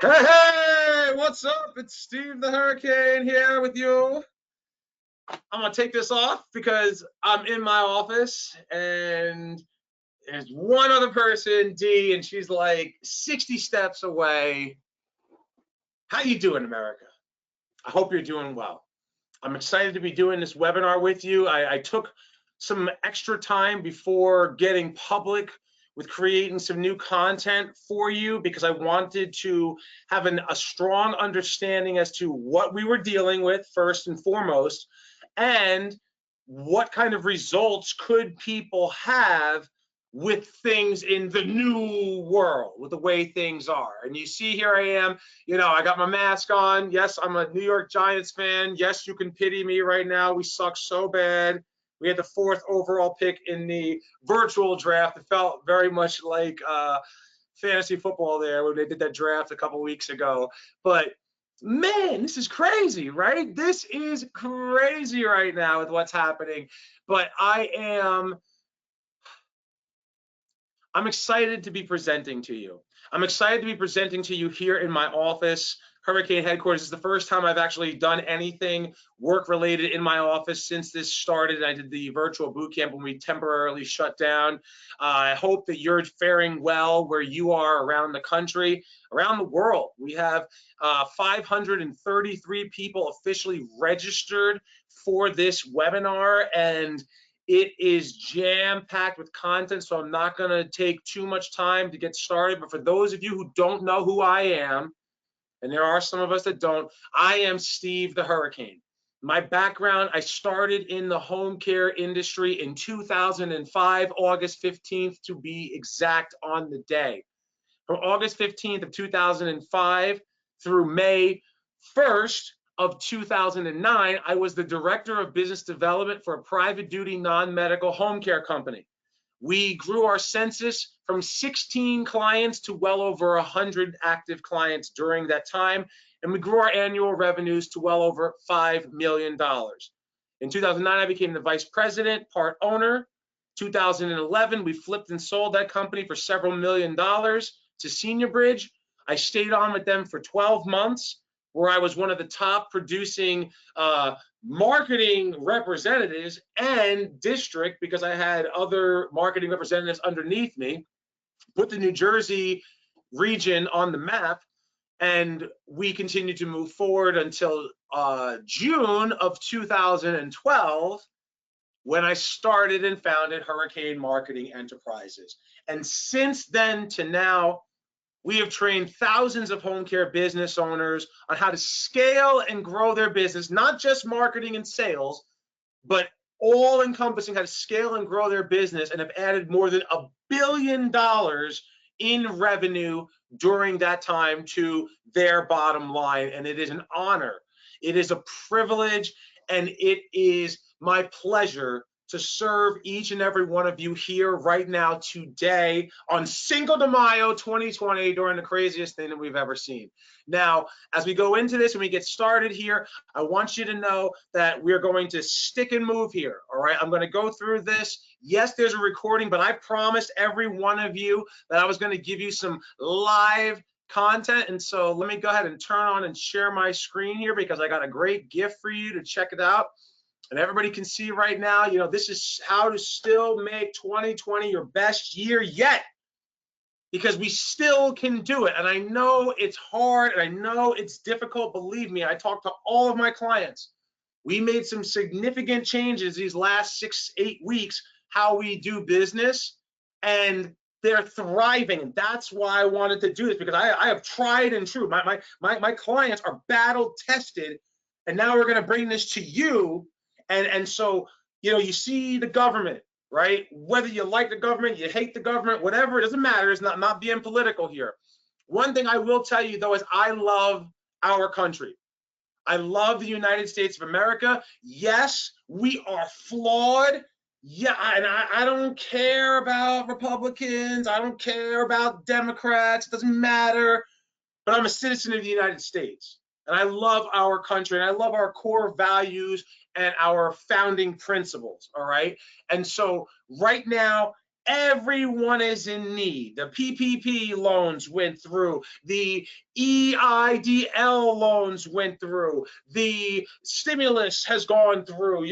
Hey, what's up? It's Steve the Hurricane here with you. I'm gonna take this off because I'm in my office and there's one other person, Dee, and she's like 60 steps away. How you doing, America? I hope you're doing well. I'm excited to be doing this webinar with you. I took some extra time before getting public with creating some new content for you because I wanted to have a strong understanding as to what we were dealing with first and foremost, and what kind of results could people have with things in the new world, with the way things are. And you see here I am, I got my mask on. Yes, I'm a New York Giants fan. Yes, you can pity me right now. We suck so bad. We had the 4th overall pick in the virtual draft. It felt very much like fantasy football there when they did that draft a couple weeks ago. But man, this is crazy, right? This is crazy right now with what's happening. But I'm excited to be presenting to you. I'm excited to be presenting to you here in my office, Hurricane Headquarters. It's the first time I've actually done anything work-related in my office since this started. I did the virtual boot camp when we temporarily shut down. I hope that you're faring well where you are around the country, around the world. We have 533 people officially registered for this webinar, and it is jam-packed with content, so I'm not going to take too much time to get started. But for those of you who don't know who I am, and there are some of us that don't, I am Steve the Hurricane. My background, I started in the home care industry in 2005, August 15th to be exact on the day. From August 15th of 2005 through May 1st of 2009, I was the director of business development for a private duty non-medical home care company. We grew our census from 16 clients to well over 100 active clients during that time, and we grew our annual revenues to well over $5 million. In 2009, I became the vice president, part owner. 2011, we flipped and sold that company for several $1 million to Senior Bridge. I stayed on with them for 12 months, where I was one of the top producing marketing representatives and district, because I had other marketing representatives underneath me, put the New Jersey region on the map, and we continued to move forward until June of 2012, when I started and founded Hurricane Marketing Enterprises. And since then to now, we have trained thousands of home care business owners on how to scale and grow their business, not just marketing and sales, but all encompassing how to scale and grow their business, and have added more than $1 billion in revenue during that time to their bottom line. And it is an honor, it is a privilege, and it is my pleasure to serve each and every one of you here right now today on Cinco de Mayo 2020, during the craziest thing that we've ever seen. Now, as we go into this and we get started here, I want you to know that we're going to stick and move here, all right? I'm going to go through this. Yes, there's a recording, but I promised every one of you that I was going to give you some live content. And so let me go ahead and turn on and share my screen here, because I got a great gift for you to check it out. And everybody can see right now, this is how to still make 2020 your best year yet, because we still can do it. And I know it's hard, and I know it's difficult. Believe me, I talked to all of my clients. We made some significant changes these last 6-8 weeks, how we do business, and they're thriving. And that's why I wanted to do this, because I have tried and true. My clients are battle tested, and now we're going to bring this to you. And so, you see the government, right? Whether you like the government, you hate the government, whatever, it doesn't matter. It's not being political here. One thing I will tell you, though, is I love our country. I love the United States of America. Yes, we are flawed. Yeah, and I don't care about Republicans. I don't care about Democrats. It doesn't matter. But I'm a citizen of the United States. And I love our country, and I love our core values and our founding principles, all right? And so right now, Everyone is in need. The PPP loans went through. The EIDL loans went through. The stimulus has gone through.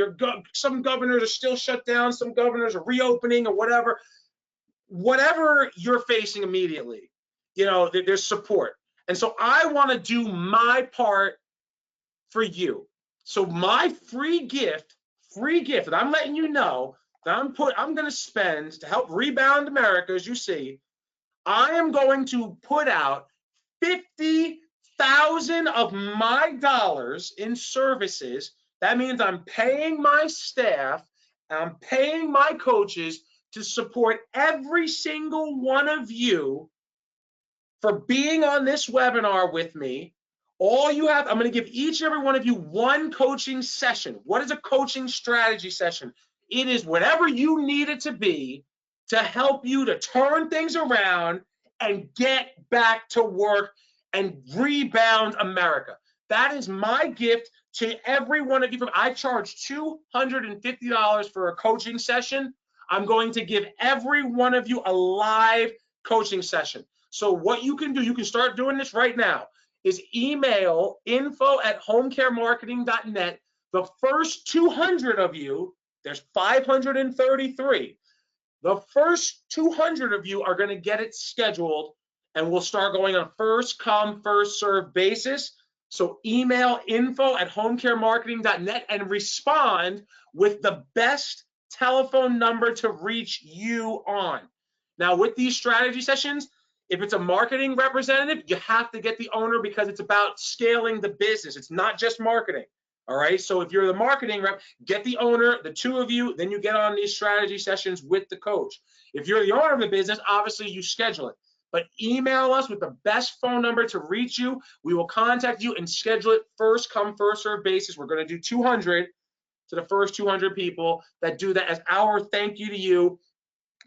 Some governors are still shut down. Some governors are reopening or whatever. Whatever you're facing immediately, there's support. And so I want to do my part for you. So my free gift that I'm letting you know that I'm going to spend to help rebound America, as you see, I am going to put out 50,000 of my dollars in services. That means I'm paying my staff, I'm paying my coaches to support every single one of you for being on this webinar with me. All you have, I'm going to give each and every one of you one coaching session. What is a coaching strategy session? It is whatever you need it to be to help you to turn things around and get back to work and rebound America. That is my gift to every one of you. I charge $250 for a coaching session. I'm going to give every one of you a live coaching session. So what you can do, you can start doing this right now, is email info@homecaremarketing.net. The first 200 of you, there's 533. The first 200 of you are going to get it scheduled, and we'll start going on first come, first serve basis. So email info@homecaremarketing.net and respond with the best telephone number to reach you on. Now, with these strategy sessions, if it's a marketing representative, you have to get the owner because it's about scaling the business. It's not just marketing. All right. So if you're the marketing rep, get the owner, the two of you, then you get on these strategy sessions with the coach. If you're the owner of the business, obviously you schedule it. But email us with the best phone number to reach you. We will contact you and schedule it first come, first serve basis. We're going to do 200 to the first 200 people that do that as our thank you to you,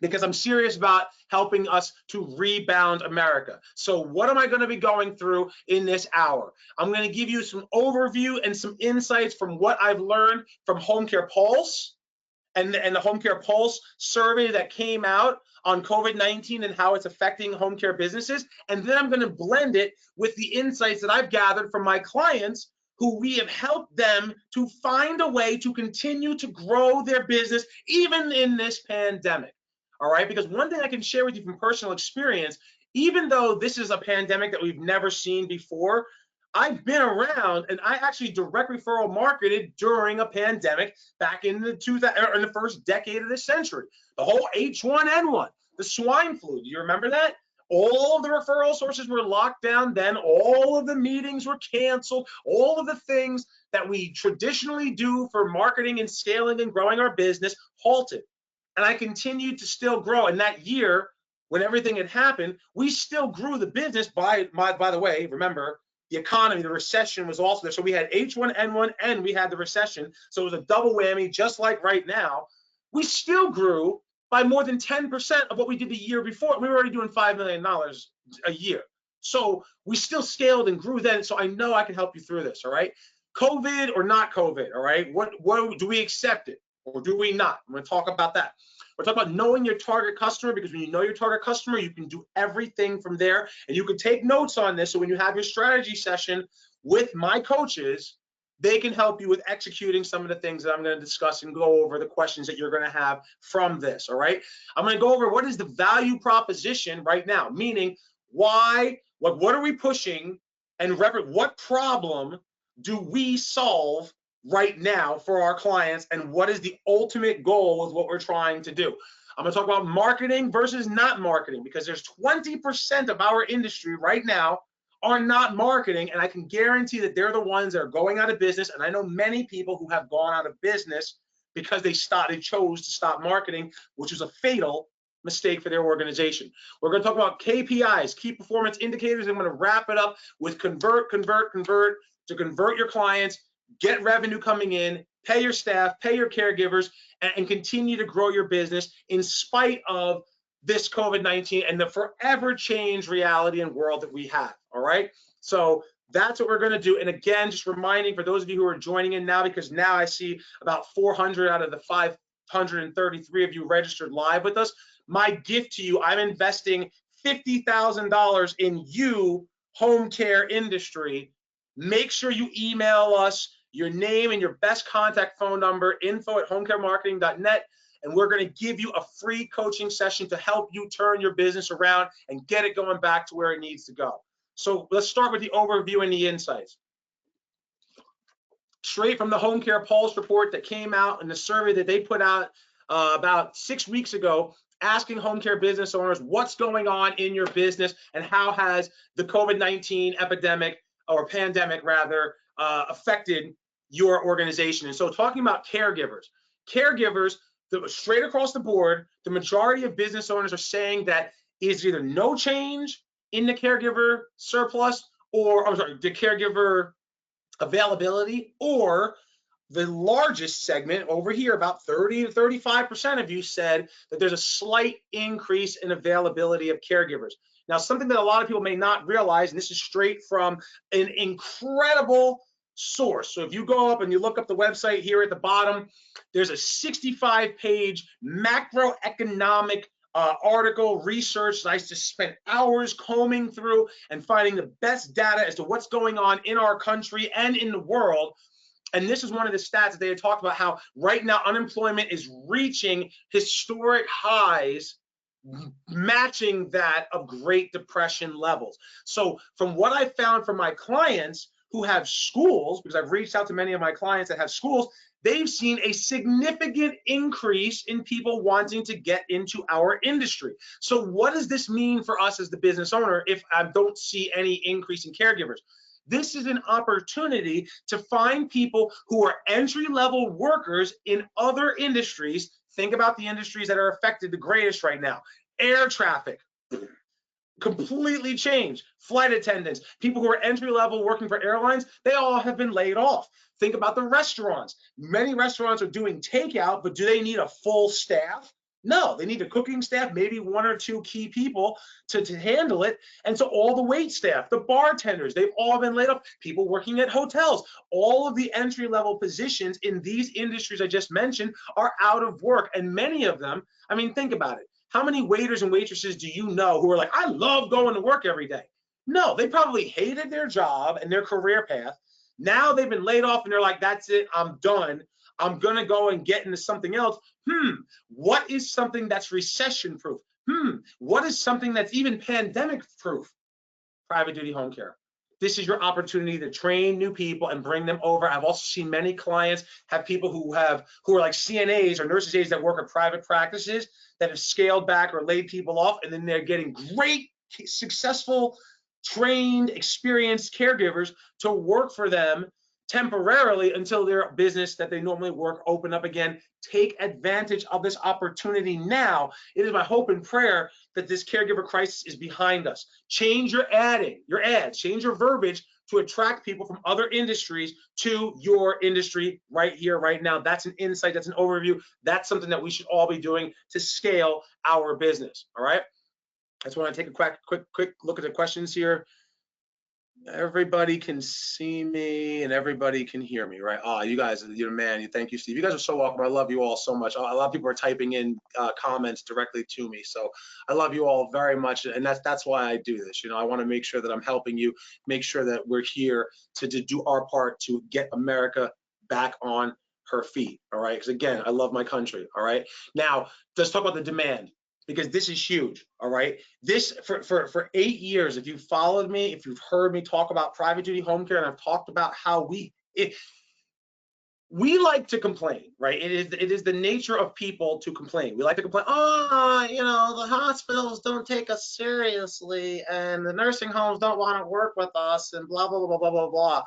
because I'm serious about helping us to rebound America. So what am I going to be going through in this hour? I'm going to give you some overview and some insights from what I've learned from Home Care Pulse and the Home Care Pulse survey that came out on COVID-19 and how it's affecting home care businesses. And then I'm going to blend it with the insights that I've gathered from my clients who we have helped them to find a way to continue to grow their business even in this pandemic. All right, because one thing I can share with you from personal experience, even though this is a pandemic that we've never seen before, I've been around and I actually direct referral marketed during a pandemic back in the first decade of this century. The whole H1N1, the swine flu. Do you remember that? All of the referral sources were locked down then. All of the meetings were canceled. All of the things that we traditionally do for marketing and scaling and growing our business halted. And I continued to still grow. And that year, when everything had happened, we still grew the business by the way, remember, the economy, the recession was also there. So we had H1N1 and we had the recession. So it was a double whammy, just like right now. We still grew by more than 10% of what we did the year before. We were already doing $5 million a year. So we still scaled and grew then. So I know I can help you through this, all right? COVID or not COVID, all right? What do we accept it or do we not? I'm going to talk about that. We're talking about knowing your target customer, because when you know your target customer, you can do everything from there. And you can take notes on this. So when you have your strategy session with my coaches, they can help you with executing some of the things that I'm going to discuss and go over the questions that you're going to have from this. All right. I'm going to go over what is the value proposition right now, meaning why, what are we pushing, and what problem do we solve right now for our clients, and what is the ultimate goal with what we're trying to do. I'm going to talk about marketing versus not marketing, because there's 20% of our industry right now are not marketing, and I can guarantee that they're the ones that are going out of business. And I know many people who have gone out of business because they chose to stop marketing, which was a fatal mistake for their organization. We're going to talk about KPIs, key performance indicators. I'm going to wrap it up with convert to convert your clients, get revenue coming in, pay your staff, pay your caregivers, and continue to grow your business in spite of this COVID-19 and the forever changed reality and world that we have. All right. So that's what we're going to do. And again, just reminding for those of you who are joining in now, because now I see about 400 out of the 533 of you registered live with us. my gift to you. I'm investing $50,000 in you, home care industry. Make sure you email us your name and your best contact phone number, info@homecaremarketing.net, and we're going to give you a free coaching session to help you turn your business around and get it going back to where it needs to go. So let's start with the overview and the insights. Straight from the Home Care Pulse report that came out and the survey that they put out about 6 weeks ago, asking home care business owners what's going on in your business and how has the COVID-19 epidemic, or pandemic rather, affected your organization. And so talking about caregivers, straight across the board, the majority of business owners are saying that is either no change in the caregiver surplus, or I'm sorry, the caregiver availability, or the largest segment over here, about 30 to 35% of you said that there's a slight increase in availability of caregivers. Now, something that a lot of people may not realize, and this is straight from an incredible source. So if you go up and you look up the website here at the bottom, there's a 65-page macroeconomic article research that I just spent hours combing through and finding the best data as to what's going on in our country and in the world. And this is one of the stats that they had talked about, how right now unemployment is reaching historic highs, matching that of Great Depression levels. So from what I found from my clients who have schools, because I've reached out to many of my clients that have schools, they've seen a significant increase in people wanting to get into our industry. So what does this mean for us as the business owner if I don't see any increase in caregivers? This is an opportunity to find people who are entry-level workers in other industries. Think about the industries that are affected the greatest right now. Air traffic, completely changed. Flight attendants, people who are entry-level working for airlines, they all have been laid off. Think about the restaurants. Many restaurants are doing takeout, but do they need a full staff? No, they need a cooking staff, maybe 1 or 2 key people to handle it. And so all the wait staff, the bartenders, they've all been laid off. People working at hotels, all of the entry-level positions in these industries I just mentioned are out of work. And many of them, I mean, think about it. How many waiters and waitresses do you know who are like, I love going to work every day? No, they probably hated their job and their career path. Now they've been laid off and they're like, that's it, I'm done. I'm going to go and get into something else. What is something that's recession proof? What is something that's even pandemic proof? Private duty home care. This is your opportunity to train new people and bring them over. I've also seen many clients have people who are like CNAs or nurses aides that work at private practices that have scaled back or laid people off, and then they're getting great, successful, trained, experienced caregivers to work for them temporarily until their business that they normally work open up again. Take advantage of this opportunity now. It is my hope and prayer that this caregiver crisis is behind us. Change your ads, change your verbiage to attract people from other industries to your industry right here, right now. That's an insight, that's an overview. That's something that we should all be doing to scale our business, all right? I just want to take a quick look at the questions here. Everybody can see me and everybody can hear me, right? Oh, you guys, you're the man. Thank you, Steve. You guys are so welcome. I love you all so much. A lot of people are typing in comments directly to me, so I love you all very much, and that's why I do this. You know, I want to make sure that I'm helping you, make sure that we're here to do our part to get America back on her feet. All right, because again, I love my country. All right, now let's talk about the demand, because this is huge, all right? This, for 8 years, if you've followed me, if you've heard me talk about private duty home care, and I've talked about how we like to complain, right? It is the nature of people to complain. We like to complain, oh, you know, the hospitals don't take us seriously, and the nursing homes don't want to work with us, and blah, blah, blah, blah, blah, blah.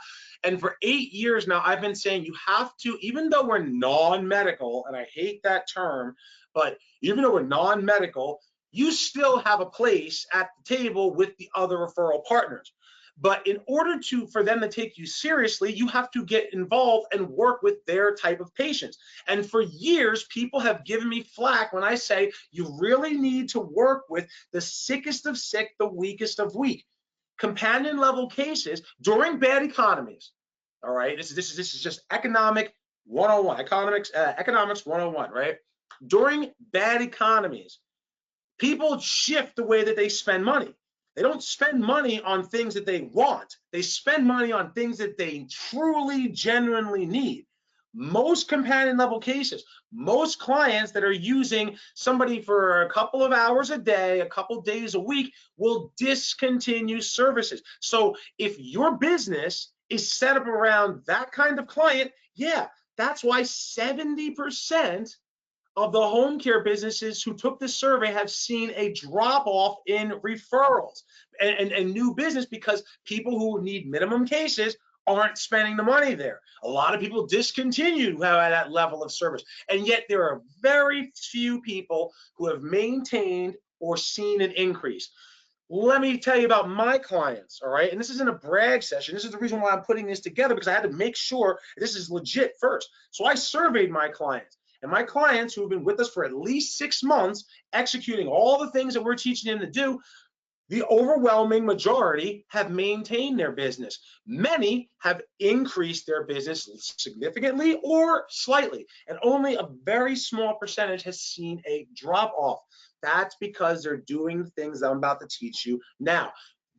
And for 8 years now, I've been saying you have to, even though we're non-medical, and I hate that term, but even though we're non-medical, you still have a place at the table with the other referral partners. But in order for them to take you seriously, you have to get involved and work with their type of patients. And for years, people have given me flack when I say you really need to work with the sickest of sick, the weakest of weak. Companion level cases during bad economies. All right, this is just economic 101, economics 101, right? During bad economies, People shift the way that they spend money. They don't spend money on things that they want. They spend money on things that they truly, genuinely need. Most companion level cases, most clients that are using somebody for a couple of hours a day, a couple days a week, will discontinue services. So if your business is set up around that kind of client, yeah, that's why 70% of the home care businesses who took the survey have seen a drop off in referrals and new business, because people who need minimum cases aren't spending the money there. A lot of people discontinued at that level of service, and yet there are very few people who have maintained or seen an increase. Let me tell you about my clients, all right? And this isn't a brag session. This is the reason why I'm putting this together, because I had to make sure this is legit first. So I surveyed my clients. And my clients who have been with us for at least 6 months, executing all the things that we're teaching them to do, the overwhelming majority have maintained their business. Many have increased their business significantly or slightly, and only a very small percentage has seen a drop off. That's because they're doing the things that I'm about to teach you now.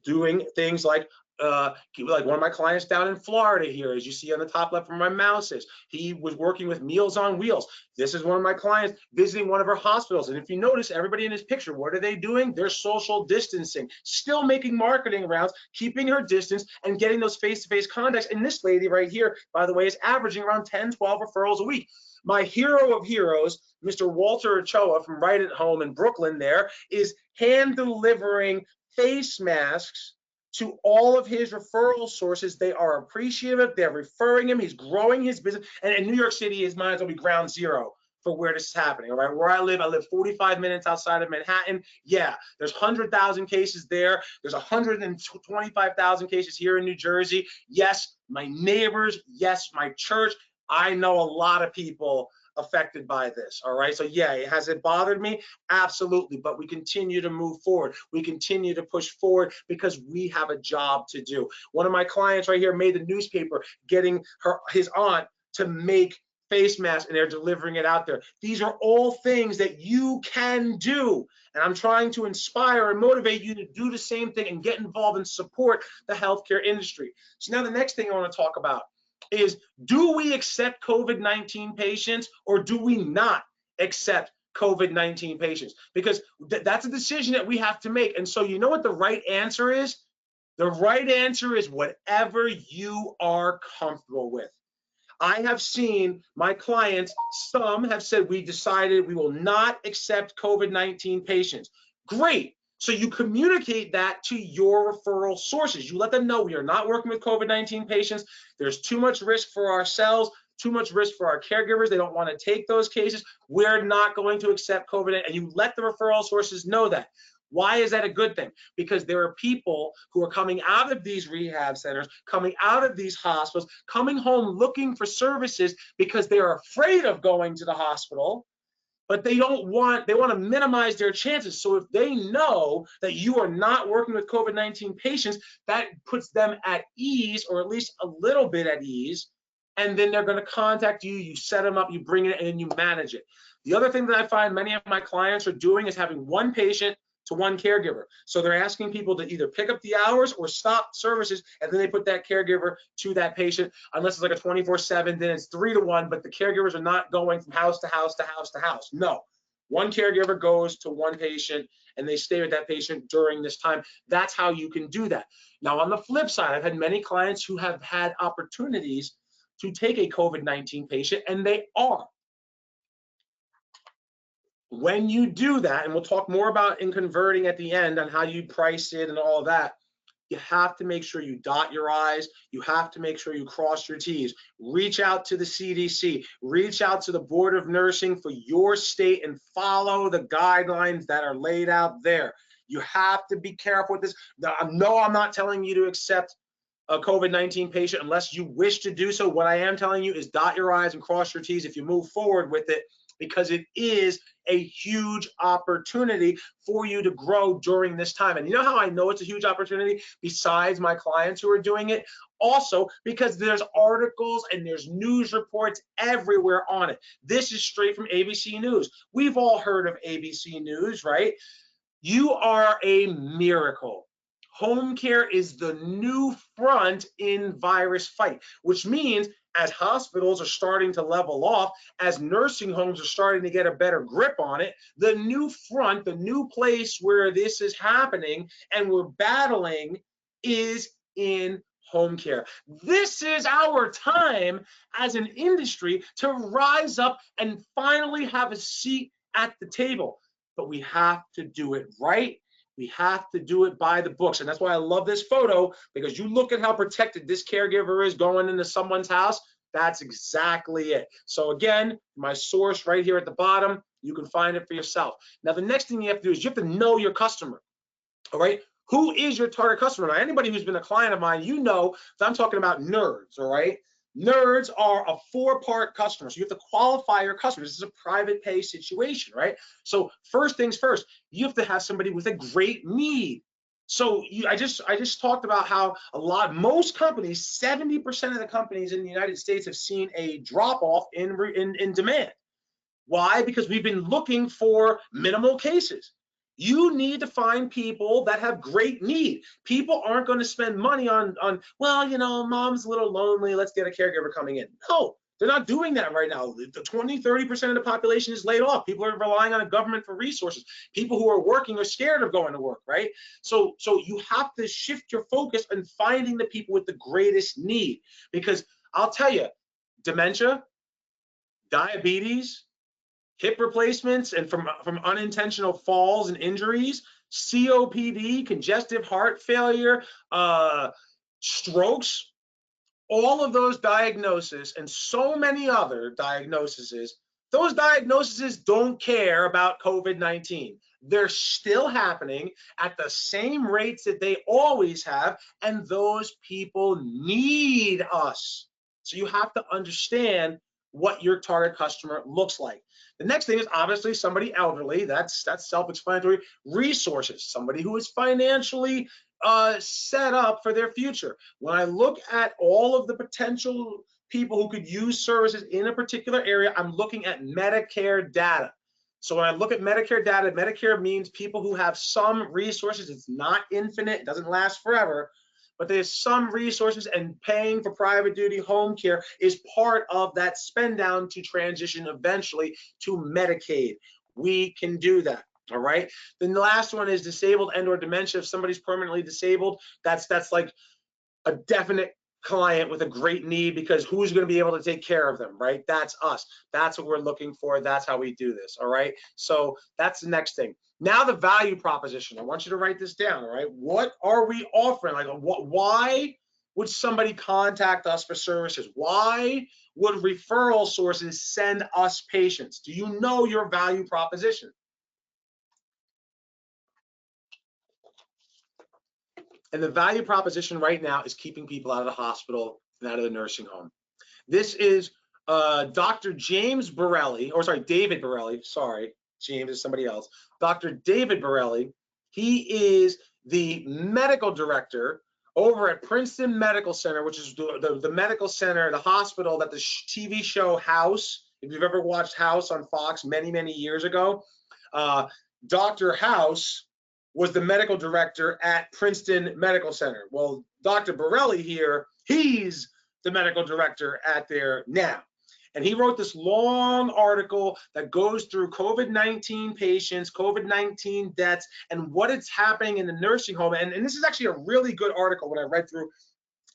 Doing things like one of my clients down in Florida here, as you see on the top left where my mouse is, he was working with Meals on Wheels. This is one of my clients visiting one of our hospitals. And if you notice, everybody in this picture, what are they doing? They're social distancing, still making marketing rounds, keeping her distance and getting those face-to-face contacts. And this lady right here, by the way, is averaging around 10, 12 referrals a week. My hero of heroes, Mr. Walter Ochoa from Right at Home in Brooklyn there, is hand delivering face masks to all of his referral sources. They are appreciative. They're referring him. He's growing his business. And in New York City, his might as well be ground zero for where this is happening. All right, where I live 45 minutes outside of Manhattan. Yeah, there's 100,000 cases there. There's 125,000 cases here in New Jersey. Yes, my neighbors. Yes, my church. I know a lot of people affected by this. All right, so yeah, has it bothered me? Absolutely, but we continue to move forward. We continue to push forward because we have a job to do. One of my clients right here made the newspaper, getting his aunt to make face masks, and they're delivering it out there. These are all things that you can do, and I'm trying to inspire and motivate you to do the same thing and get involved and support the healthcare industry. So now the next thing I want to talk about is, do we accept COVID-19 patients or do we not accept COVID-19 patients? Because that's a decision that we have to make. And so you know what the right answer is? The right answer is whatever you are comfortable with. I have seen my clients, some have said, we decided we will not accept COVID-19 patients. Great. So you communicate that to your referral sources. You let them know we are not working with COVID-19 patients. There's too much risk for ourselves, too much risk for our caregivers. They don't want to take those cases. We're not going to accept COVID. And you let the referral sources know that. Why is that a good thing? Because there are people who are coming out of these rehab centers, coming out of these hospitals, coming home looking for services because they are afraid of going to the hospital, but they want to minimize their chances. So if they know that you are not working with COVID-19 patients, that puts them at ease, or at least a little bit at ease. And then they're going to contact you, you set them up, you bring it in, and you manage it. The other thing that I find many of my clients are doing is having one patient to one caregiver. So they're asking people to either pick up the hours or stop services, and then they put that caregiver to that patient. Unless it's like a 24/7, then it's 3-to-1, but the caregivers are not going from house to house to house to house. No, one caregiver goes to one patient and they stay with that patient during this time. That's how you can do that. Now, on the flip side, I've had many clients who have had opportunities to take a COVID-19 patient, and they are. When you do that, and we'll talk more about in converting at the end on how you price it and all of that, you have to make sure you dot your I's. You have to make sure you cross your T's. Reach out to the CDC. Reach out to the Board of Nursing for your state and follow the guidelines that are laid out there. You have to be careful with this. No, I'm not telling you to accept a COVID-19 patient unless you wish to do so. What I am telling you is dot your I's and cross your T's if you move forward with it, because it is a huge opportunity for you to grow during this time. And you know how I know it's a huge opportunity, besides my clients who are doing it? Also, because there's articles and there's news reports everywhere on it. This is straight from ABC News. We've all heard of ABC News, right? You are a miracle. Home care is the new front in virus fight, which means as hospitals are starting to level off, as nursing homes are starting to get a better grip on it, the new front, the new place where this is happening and we're battling is in home care. This is our time as an industry to rise up and finally have a seat at the table. But we have to do it right. We have to do it by the books. And that's why I love this photo, because you look at how protected this caregiver is going into someone's house. That's exactly it. So again, my source right here at the bottom, you can find it for yourself. Now, the next thing you have to do is you have to know your customer. All right. Who is your target customer? Now, anybody who's been a client of mine, you know that I'm talking about nerds. All right. Nerds are a 4-part customer. So you have to qualify your customers. This is a private pay situation, right? So first things first, you have to have somebody with a great need. So I just talked about how most companies, 70% of the companies in the United States have seen a drop off in demand. Why? Because we've been looking for minimal cases. You need to find people that have great need. People aren't going to spend money on, well, you know, mom's a little lonely, let's get a caregiver coming in. No, they're not doing that right now. The 20, 30% of the population is laid off. People are relying on the government for resources. People who are working are scared of going to work, right? So you have to shift your focus on finding the people with the greatest need. Because I'll tell you, dementia, diabetes, hip replacements, and from unintentional falls and injuries, COPD, congestive heart failure, strokes, all of those diagnoses and so many other diagnoses, those diagnoses don't care about COVID-19. They're still happening at the same rates that they always have, and those people need us. So you have to understand what your target customer looks like. The next thing is obviously somebody elderly. That's self-explanatory. Resources, somebody who is financially set up for their future. When I look at all of the potential people who could use services in a particular area, I'm looking at Medicare data. So when I look at Medicare data, Medicare means people who have some resources. It's not infinite, it doesn't last forever, but there's some resources, and paying for private duty home care is part of that spend down to transition eventually to Medicaid. We can do that. All right. Then the last one is disabled and or dementia. If somebody's permanently disabled, that's like a definite client with a great need, because who's going to be able to take care of them, right? That's us. That's what we're looking for. That's how we do this. All right. So that's the next thing. Now the value proposition. I want you to write this down. All right. What are we offering? Like, why would somebody contact us for services? Why would referral sources send us patients? Do you know your value proposition? And the value proposition right now is keeping people out of the hospital and out of the nursing home. This is Dr. James Borelli, or sorry, David Borelli. Sorry, James is somebody else. Dr. David Borelli. He is the medical director over at Princeton Medical Center, which is the medical center, the hospital that the TV show House, if you've ever watched House on Fox many, many years ago, Dr. House was the medical director at Princeton Medical Center. Well, Dr. Borelli here, he's the medical director at there now. And he wrote this long article that goes through COVID-19 patients, COVID-19 deaths, and what is happening in the nursing home. And this is actually a really good article when I read through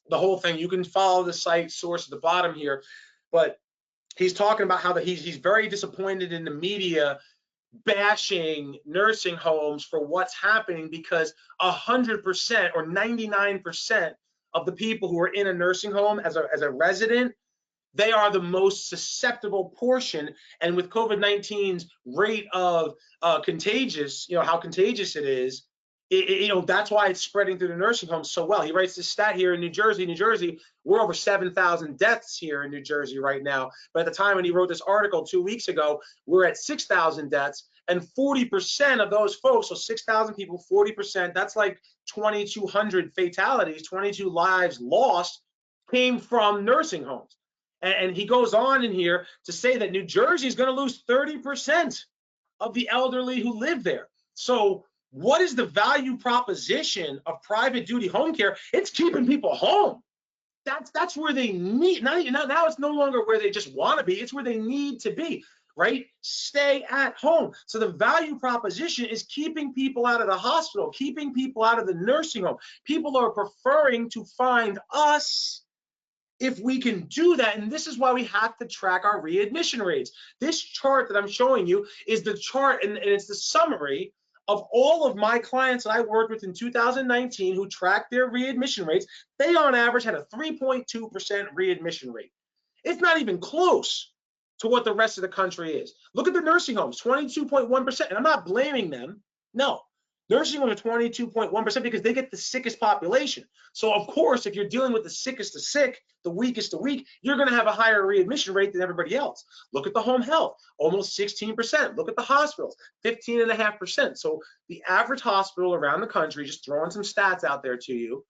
the whole thing. You can follow the site source at the bottom here. But he's talking about how he's very disappointed in the media bashing nursing homes for what's happening, because 100% or 99% of the people who are in a nursing home as a resident, they are the most susceptible portion. And with COVID-19's rate of contagious, how contagious it is, that's why it's spreading through the nursing homes so well. He writes this stat here in New Jersey, we're over 7,000 deaths here in New Jersey right now. But at the time when he wrote this article 2 weeks ago, we're at 6,000 deaths, and 40% of those folks, so 6,000 people, 40%, that's like 2,200 fatalities, 22 lives lost, came from nursing homes. And he goes on in here to say that New Jersey is going to lose 30% of the elderly who live there. So What is the value proposition of private duty home care? It's keeping people home. That's where they need. Now it's no longer where they just want to be. It's where they need to be, right? Stay at home. So the value proposition is keeping people out of the hospital, keeping people out of the nursing home. People are preferring to find us if we can do that. And this is why we have to track our readmission rates. This chart that I'm showing you is the chart, and it's the summary of all of my clients that I worked with in 2019 who tracked their readmission rates. They on average had a 3.2% readmission rate. It's not even close to what the rest of the country is. Look at the nursing homes, 22.1%. And I'm not blaming them. No. Nursing homes are 22.1% because they get the sickest population. So of course, if you're dealing with the sickest of sick, the weakest of weak, you're going to have a higher readmission rate than everybody else. Look at the home health, almost 16%. Look at the hospitals, 15.5%. So the average hospital around the country, just throwing some stats out there to you,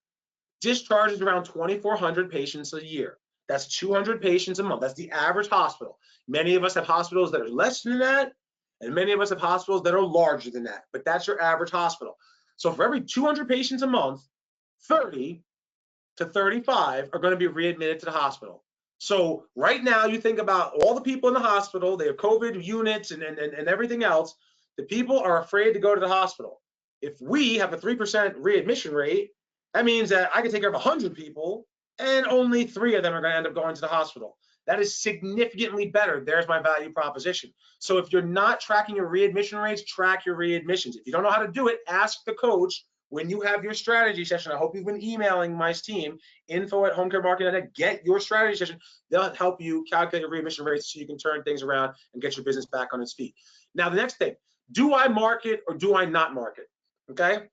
discharges around 2,400 patients a year. That's 200 patients a month. That's the average hospital. Many of us have hospitals that are less than that, and many of us have hospitals that are larger than that, but that's your average hospital. So for every 200 patients a month, 30 to 35 are going to be readmitted to the hospital. So right now, you think about all the people in the hospital, they have COVID units and everything else. The people are afraid to go to the hospital. If we have a 3% readmission rate, that means that I can take care of 100 people and only 3 of them are going to end up going to the hospital. That is significantly better. There's my value proposition. So if you're not tracking your readmission rates, track your readmissions. If you don't know how to do it, ask the coach when you have your strategy session. I hope you've been emailing my team, info@homecaremarketing.net. Get your strategy session. They'll help you calculate your readmission rates so you can turn things around and get your business back on its feet. Now, the next thing, do I market or do I not market? Okay.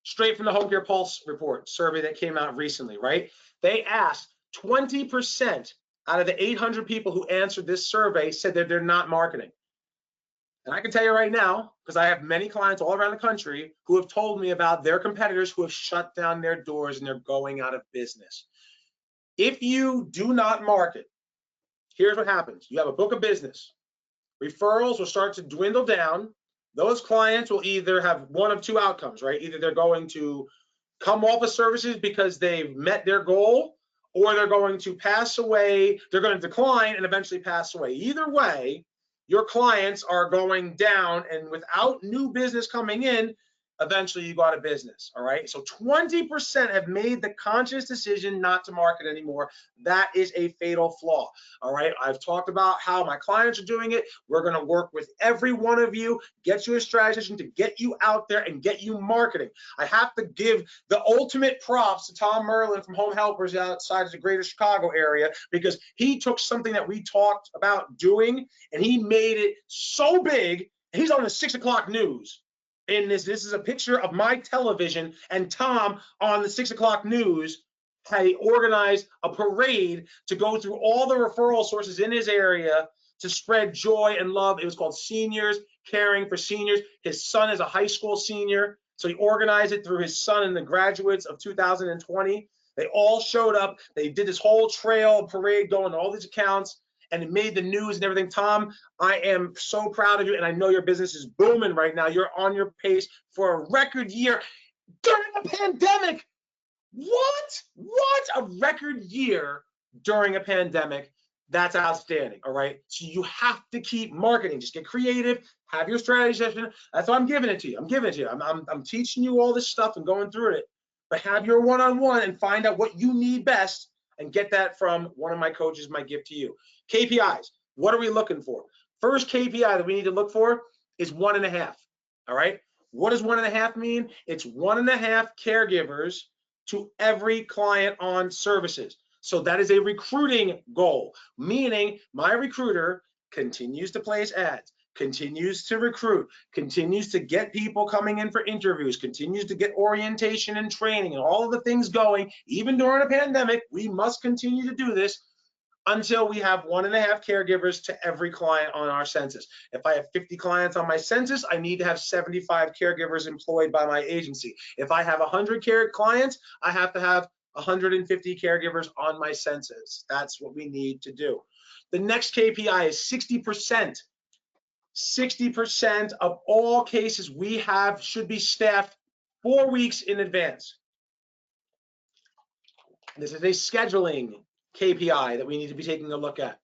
Straight from the Home Care Pulse report survey that came out recently, right? They asked 20% out of the 800 people who answered this survey said that they're not marketing. And I can tell you right now, because I have many clients all around the country who have told me about their competitors who have shut down their doors and they're going out of business. If you do not market, here's what happens. You have a book of business. Referrals will start to dwindle down. Those clients will either have one of 2 outcomes, right? Either they're going to come off of services because they've met their goal, or they're going to pass away, they're going to decline and eventually pass away. Either way, your clients are going down, and without new business coming in, eventually you go out of business, all right? So 20% have made the conscious decision not to market anymore. That is a fatal flaw, all right? I've talked about how my clients are doing it. We're gonna work with every one of you, get you a strategy to get you out there and get you marketing. I have to give the ultimate props to Tom Merlin from Home Helpers outside of the greater Chicago area, because he took something that we talked about doing and he made it so big. He's on the 6 o'clock news. And this is a picture of my television and Tom on the 6 o'clock news. He organized a parade to go through all the referral sources in his area to spread joy and love. It was called Seniors Caring for Seniors. His son is a high school senior, so he organized it through his son and the graduates of 2020. They all showed up. They did this whole trail parade going to all these accounts, and it made the news and everything. Tom, I am so proud of you, and I know your business is booming right now. You're on your pace for a record year during a pandemic. What? A record year during a pandemic. That's outstanding, all right? So you have to keep marketing. Just get creative, have your strategy session. That's why I'm giving it to you. I'm teaching you all this stuff and going through it, but have your one-on-one and find out what you need best and get that from one of my coaches, my gift to you. KPIs, what are we looking for? First KPI that we need to look for is 1.5, all right? What does 1.5 mean? It's 1.5 caregivers to every client on services. So that is a recruiting goal, meaning my recruiter continues to place ads, continues to recruit, continues to get people coming in for interviews, continues to get orientation and training and all of the things going. Even during a pandemic, we must continue to do this until we have 1.5 caregivers to every client on our census. If I have 50 clients on my census, I need to have 75 caregivers employed by my agency. If I have 100 clients, I have to have 150 caregivers on my census. That's what we need to do. The next KPI is 60% 60% of all cases we have should be staffed 4 weeks in advance. This is a scheduling KPI that we need to be taking a look at.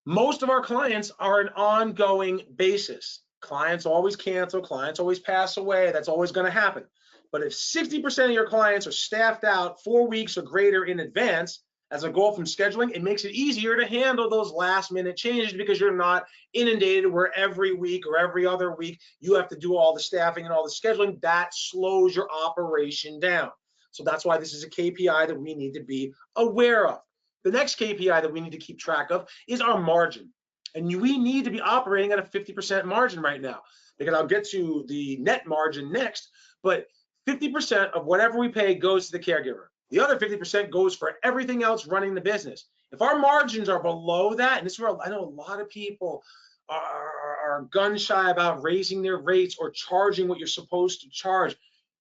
Most of our clients are an ongoing basis. Clients always cancel, clients always pass away. That's always going to happen. But if 60% of your clients are staffed out 4 weeks or greater in advance as a goal from scheduling, it makes it easier to handle those last minute changes because you're not inundated where every week or every other week you have to do all the staffing and all the scheduling. That slows your operation down. So that's why this is a KPI that we need to be aware of. The next KPI that we need to keep track of is our margin. And we need to be operating at a 50% margin right now, because I'll get to the net margin next, but 50% of whatever we pay goes to the caregiver. The other 50% goes for everything else running the business. If our margins are below that, and this is where I know a lot of people are gun shy about raising their rates or charging what you're supposed to charge,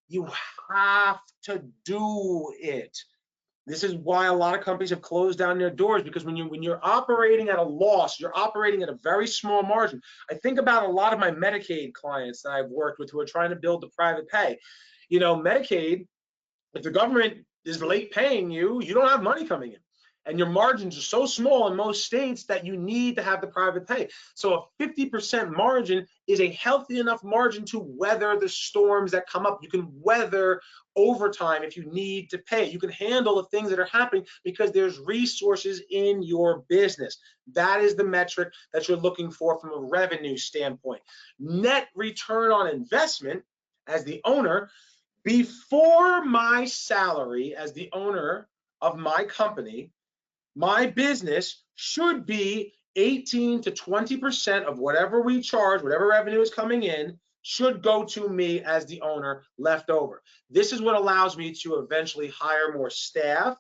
you have to do it. This is why a lot of companies have closed down their doors, because when you're operating at a loss, you're operating at a very small margin. I think about a lot of my Medicaid clients that I've worked with who are trying to build the private pay. You know, Medicaid, if the government is late paying you, you don't have money coming in. And your margins are so small in most states that you need to have the private pay. So a 50% margin is a healthy enough margin to weather the storms that come up. You can weather overtime if you need to pay. You can handle the things that are happening because there's resources in your business. That is the metric that you're looking for from a revenue standpoint. Net return on investment as the owner, before my salary as the owner of my company, my business should be 18 to 20% of whatever we charge, whatever revenue is coming in, should go to me as the owner left over. This is what allows me to eventually hire more staff.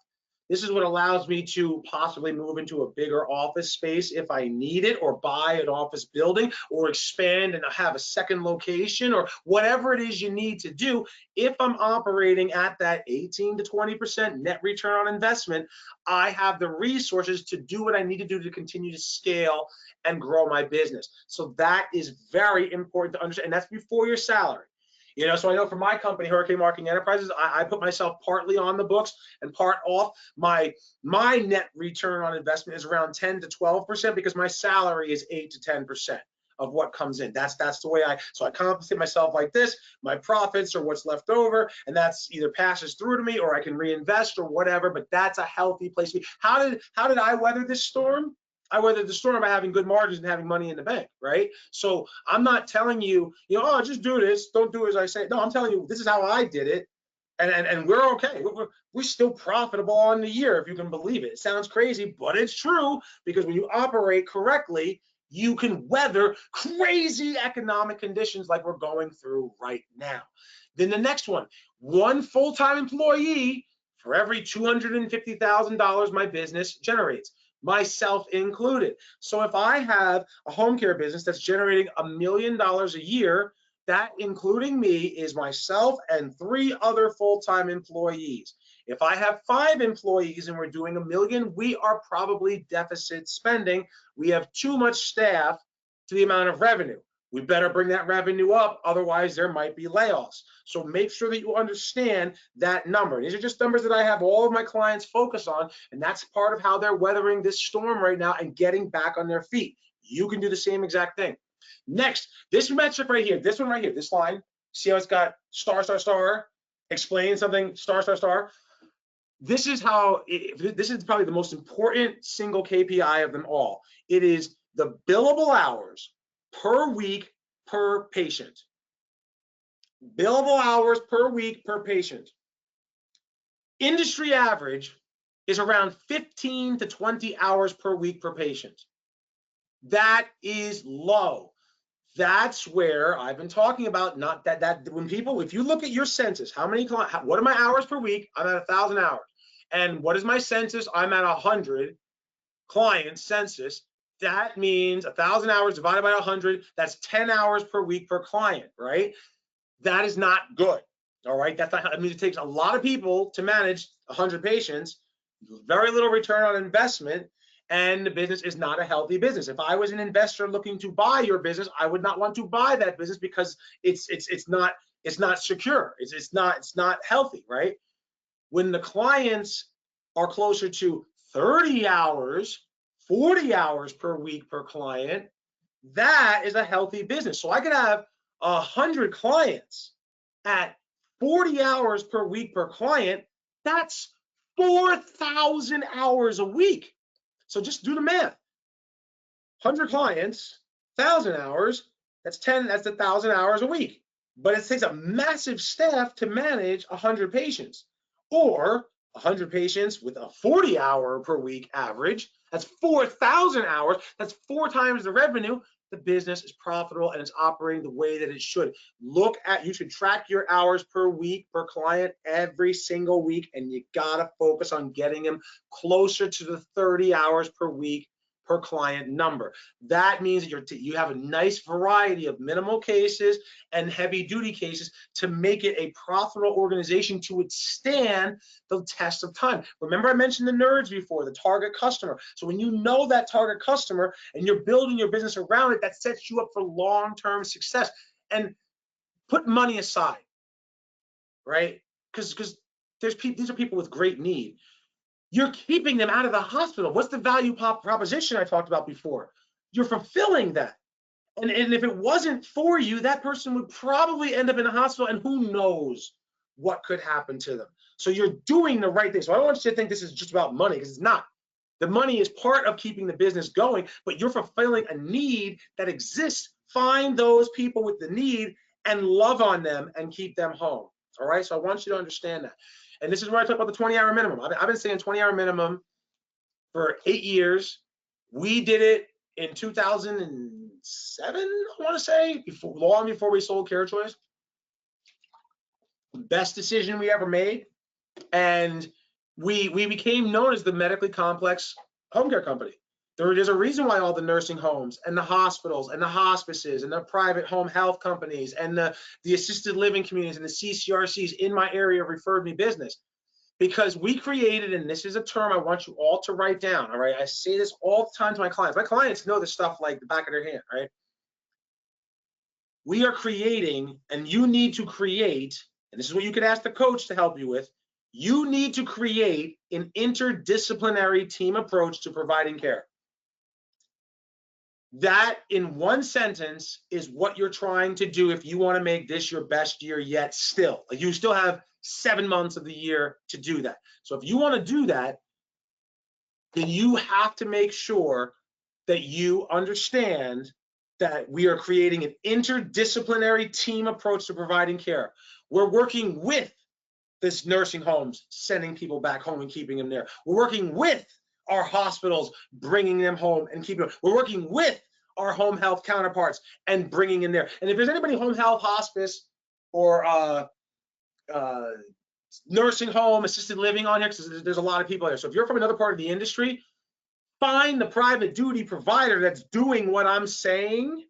This is what allows me to possibly move into a bigger office space if I need it, or buy an office building, or expand and have a second location, or whatever it is you need to do. If I'm operating at that 18 to 20% net return on investment, I have the resources to do what I need to do to continue to scale and grow my business. So that is very important to understand, and that's before your salary. You know, so I know for my company, Hurricane Marketing Enterprises, I put myself partly on the books and part off. My net return on investment is around 10 to 12% because my salary is 8 to 10% of what comes in. That's the way I compensate myself like this. My profits are what's left over, and that's either passes through to me or I can reinvest or whatever, but that's a healthy place to be. How did I weather this storm? I weathered the storm by having good margins and having money in the bank, right? So I'm not telling you, oh, just do this, don't do as I say. No, I'm telling you, this is how I did it, and we're okay. We're still profitable on the year, if you can believe it. It sounds crazy, but it's true, because when you operate correctly, you can weather crazy economic conditions like we're going through right now. Then the next one full-time employee for every $250,000 my business generates, myself included. So if I have a home care business that's generating $1 million a year, that, including me, is myself and 3 other full-time employees. If I have 5 employees and we're doing $1 million, we are probably deficit spending. We have too much staff to the amount of revenue. We better bring that revenue up, otherwise there might be layoffs. So make sure that you understand that number. These are just numbers that I have all of my clients focus on, and that's part of how they're weathering this storm right now and getting back on their feet. You can do the same exact thing. Next, this metric right here, this one right here, this line, see how it's got star, star, star, explain something, star, star, star. This is probably the most important single KPI of them all. It is the billable hours per week per patient. Billable hours per week per patient. Industry average is around 15 to 20 hours per week per patient. That is low. That's where I've been talking about, not that when people, if you look at your census, what are my hours per week? I'm at 1,000 hours. And what is my census? I'm at 100 clients census. That means 1,000 hours divided by 100, that's 10 hours per week per client, right? That is not good, all right? I mean, it takes a lot of people to manage 100 patients, very little return on investment, and the business is not a healthy business. If I was an investor looking to buy your business, I would not want to buy that business because it's not secure. It's not healthy, right? When the clients are closer to 30 hours, 40 hours per week per client, that is a healthy business. So I could have 100 clients at 40 hours per week per client. That's 4,000 hours a week. So just do the math. 100 clients, 1,000 hours, that's 1,000 hours a week. But it takes a massive staff to manage 100 patients. Or 100 patients with a 40-hour per week average, that's 4,000 hours, that's 4 times the revenue. The business is profitable and it's operating the way that it should. You should track your hours per week per client every single week, and you gotta focus on getting them closer to the 30 hours per week per client number. That means that you have a nice variety of minimal cases and heavy duty cases to make it a profitable organization to withstand the test of time. Remember I mentioned the nerds before, the target customer. So when you know that target customer and you're building your business around it, that sets you up for long-term success. And put money aside, right? Because these are people with great need. You're keeping them out of the hospital. What's the value proposition I talked about before? You're fulfilling that. And if it wasn't for you, that person would probably end up in the hospital, and who knows what could happen to them. So you're doing the right thing. So I don't want you to think this is just about money, because it's not. The money is part of keeping the business going, but you're fulfilling a need that exists. Find those people with the need and love on them and keep them home. All right, so I want you to understand that. And this is where I talk about the 20-hour minimum. I've been saying 20-hour minimum for 8 years. We did it in 2007, I want to say, long before we sold CareChoice. Best decision we ever made. And we became known as the medically complex home care company. There's a reason why all the nursing homes and the hospitals and the hospices and the private home health companies and the assisted living communities and the CCRCs in my area referred me business. Because we created, and this is a term I want you all to write down, all right? I say this all the time to my clients. My clients know this stuff like the back of their hand, right? We are creating, and you need to create, and this is what you could ask the coach to help you with, you need to create an interdisciplinary team approach to providing care. That, in one sentence, is what you're trying to do if you want to make this your best year yet still. Like, you still have 7 months of the year to do that. So if you want to do that, then you have to make sure that you understand that we are creating an interdisciplinary team approach to providing care. We're working with this nursing homes, sending people back home and keeping them there. We're working with our hospitals, bringing them home and keeping them. We're working with our home health counterparts and bringing them there. And if there's anybody home health, hospice, or nursing home, assisted living on here, because there's a lot of people there. So if you're from another part of the industry, find the private duty provider that's doing what I'm saying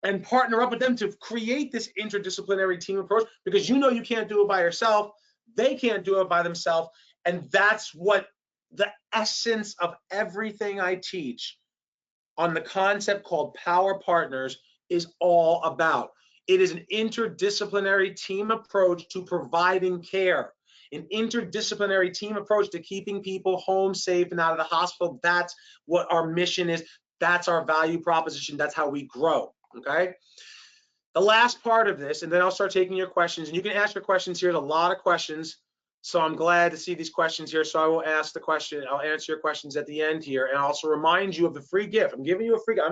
and partner up with them to create this interdisciplinary team approach, because you know you can't do it by yourself. They can't do it by themselves. And that's what the essence of everything I teach on the concept called Power Partners is all about. It is an interdisciplinary team approach to providing care, an interdisciplinary team approach to keeping people home safe and out of the hospital. That's what our mission is. That's our value proposition. That's how we grow, okay? The last part of this, and then I'll start taking your questions, and you can ask your questions here. There's a lot of questions, so I'm glad to see these questions here. So I will ask the question, I'll answer your questions at the end here, and I'll also remind you of the free gift. I'm giving you a free gift.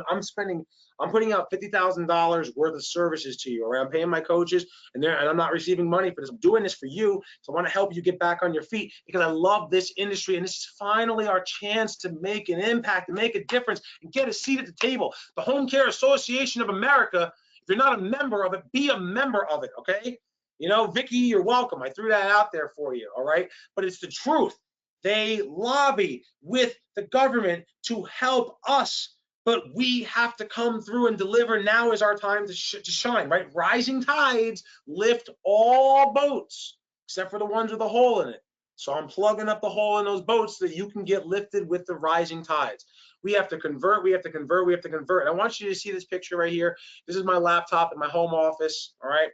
I'm putting out $50,000 worth of services to you, all right? I'm paying my coaches, and I'm not receiving money for this. I'm doing this for you, so I want to help you get back on your feet, because I love this industry, and this is finally our chance to make an impact, and make a difference, and get a seat at the table. The Home Care Association of America, if you're not a member of it, be a member of it, okay? You know, Vicky, you're welcome. I threw that out there for you, all right? But it's the truth. They lobby with the government to help us, but we have to come through and deliver. Now is our time to shine, right? Rising tides lift all boats, except for the ones with a hole in it. So I'm plugging up the hole in those boats so that you can get lifted with the rising tides. We have to convert, we have to convert, we have to convert. And I want you to see this picture right here. This is my laptop in my home office, all right?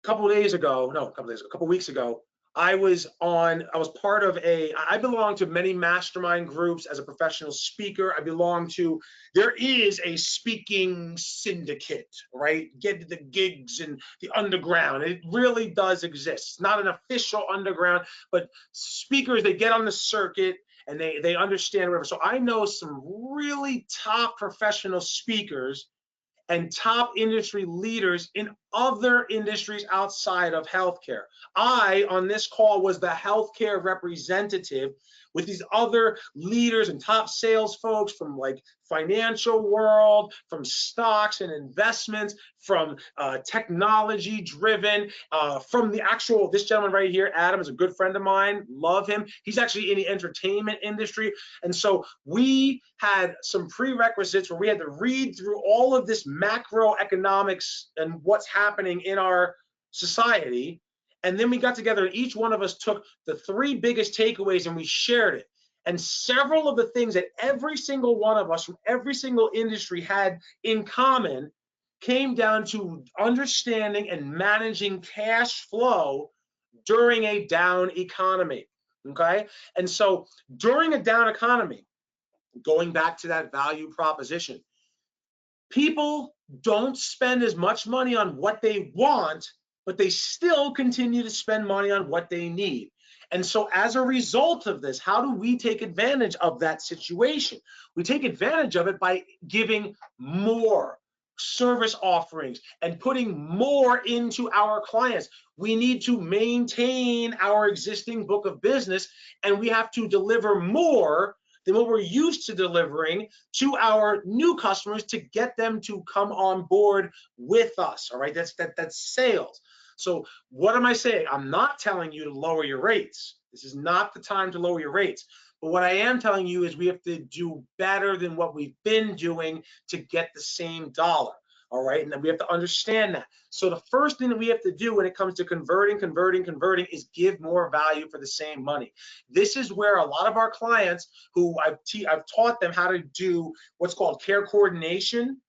A couple weeks ago, I was part of I belong to many mastermind groups as a professional speaker. There is a speaking syndicate, right? Get the gigs and the underground. It really does exist. It's not an official underground, but speakers, they get on the circuit and they understand whatever. So I know some really top professional speakers and top industry leaders in other industries outside of healthcare. I, on this call, was the healthcare representative with these other leaders and top sales folks from like financial world, from stocks and investments, from technology driven, from this gentleman right here, Adam, is a good friend of mine, love him. He's actually in the entertainment industry. And so we had some prerequisites where we had to read through all of this macroeconomics and what's happening in our society. And then we got together and each one of us took the 3 biggest takeaways and we shared it. And several of the things that every single one of us from every single industry had in common came down to understanding and managing cash flow during a down economy, okay? And so during a down economy, going back to that value proposition, people don't spend as much money on what they want, but they still continue to spend money on what they need. And so as a result of this, how do we take advantage of that situation? We take advantage of it by giving more service offerings and putting more into our clients. We need to maintain our existing book of business, and we have to deliver more than what we're used to delivering to our new customers to get them to come on board with us, all right? That's sales. So what am I saying? I'm not telling you to lower your rates. This is not the time to lower your rates. But what I am telling you is we have to do better than what we've been doing to get the same dollar, all right? And then we have to understand that. So the first thing that we have to do when it comes to converting is give more value for the same money. This is where a lot of our clients who I've taught them how to do what's called care coordination,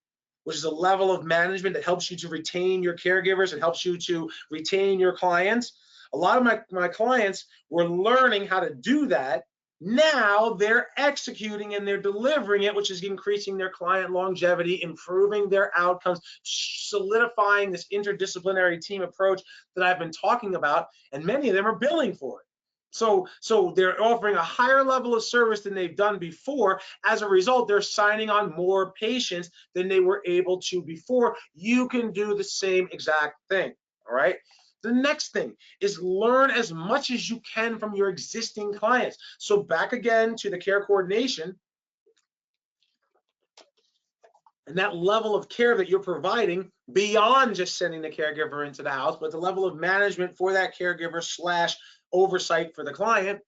which is a level of management that helps you to retain your caregivers and helps you to retain your clients. A lot of my clients were learning how to do that. Now they're executing and they're delivering it, which is increasing their client longevity, improving their outcomes, solidifying this interdisciplinary team approach that I've been talking about, and many of them are billing for it. So they're offering a higher level of service than they've done before. As a result, they're signing on more patients than they were able to before. You can do the same exact thing, all right? The next thing is learn as much as you can from your existing clients. So back again to the care coordination and that level of care that you're providing beyond just sending the caregiver into the house, but the level of management for that caregiver / oversight for the client.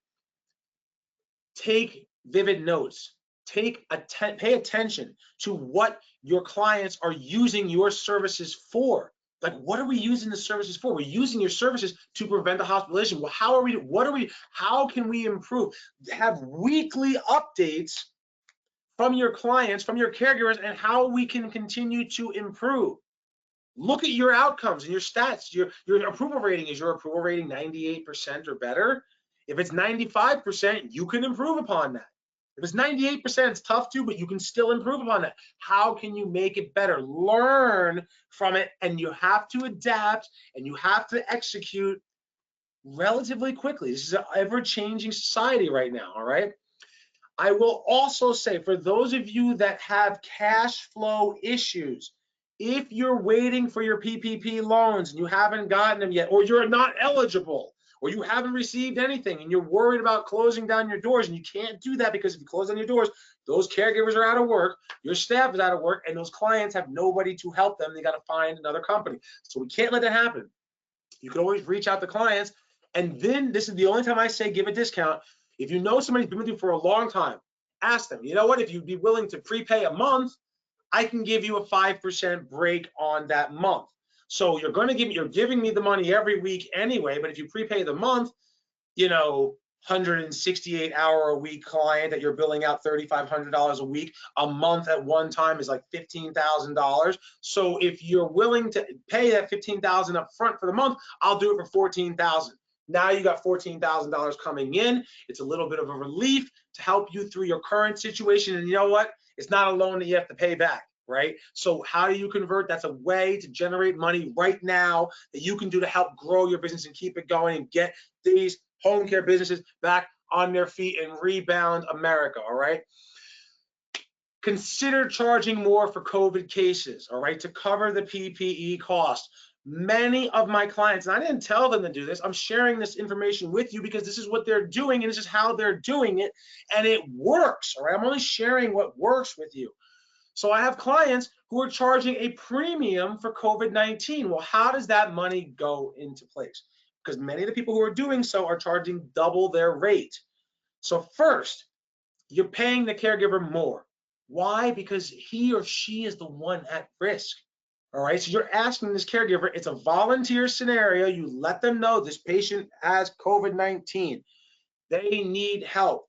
Take vivid notes. Pay attention to what your clients are using your services for. Like, what are we using the services for? We're using your services to prevent the hospitalization. Well, how can we improve? Have weekly updates from your clients, from your caregivers, and how we can continue to improve. Look at your outcomes and your stats. Your approval rating, is your approval rating 98% or better? If it's 95%, you can improve upon that. If it's 98%, it's tough too, but you can still improve upon that. How can you make it better? Learn from it, and you have to adapt and you have to execute relatively quickly. This is an ever-changing society right now, all right? I will also say, for those of you that have cash flow issues, if you're waiting for your PPP loans and you haven't gotten them yet, or you're not eligible, or you haven't received anything and you're worried about closing down your doors, and you can't do that because if you close down your doors, those caregivers are out of work, your staff is out of work, and those clients have nobody to help them. They got to find another company. So we can't let that happen. You can always reach out to clients, and then this is the only time I say give a discount. If you know somebody's been with you for a long time, ask them, you know what, if you'd be willing to prepay a month, I can give you a 5% break on that month. So you're giving me the money every week anyway, but if you prepay the month, you know, 168-hour-a-week client that you're billing out $3,500 a week, a month at one time is like $15,000. So if you're willing to pay that $15,000 up front for the month, I'll do it for $14,000. Now you got $14,000 coming in. It's a little bit of a relief to help you through your current situation. And you know what? It's not a loan that you have to pay back, right? So how do you convert? That's a way to generate money right now that you can do to help grow your business and keep it going and get these home care businesses back on their feet and rebound America, all right? Consider charging more for COVID cases, all right, to cover the PPE cost. Many of my clients, and I didn't tell them to do this, I'm sharing this information with you because this is what they're doing and this is how they're doing it, and it works, all right? I'm only sharing what works with you. So I have clients who are charging a premium for COVID-19. Well, how does that money go into place? Because many of the people who are doing so are charging double their rate. So first, you're paying the caregiver more. Why? Because he or she is the one at risk. All right, so you're asking this caregiver, it's a volunteer scenario. You let them know this patient has COVID-19. They need help.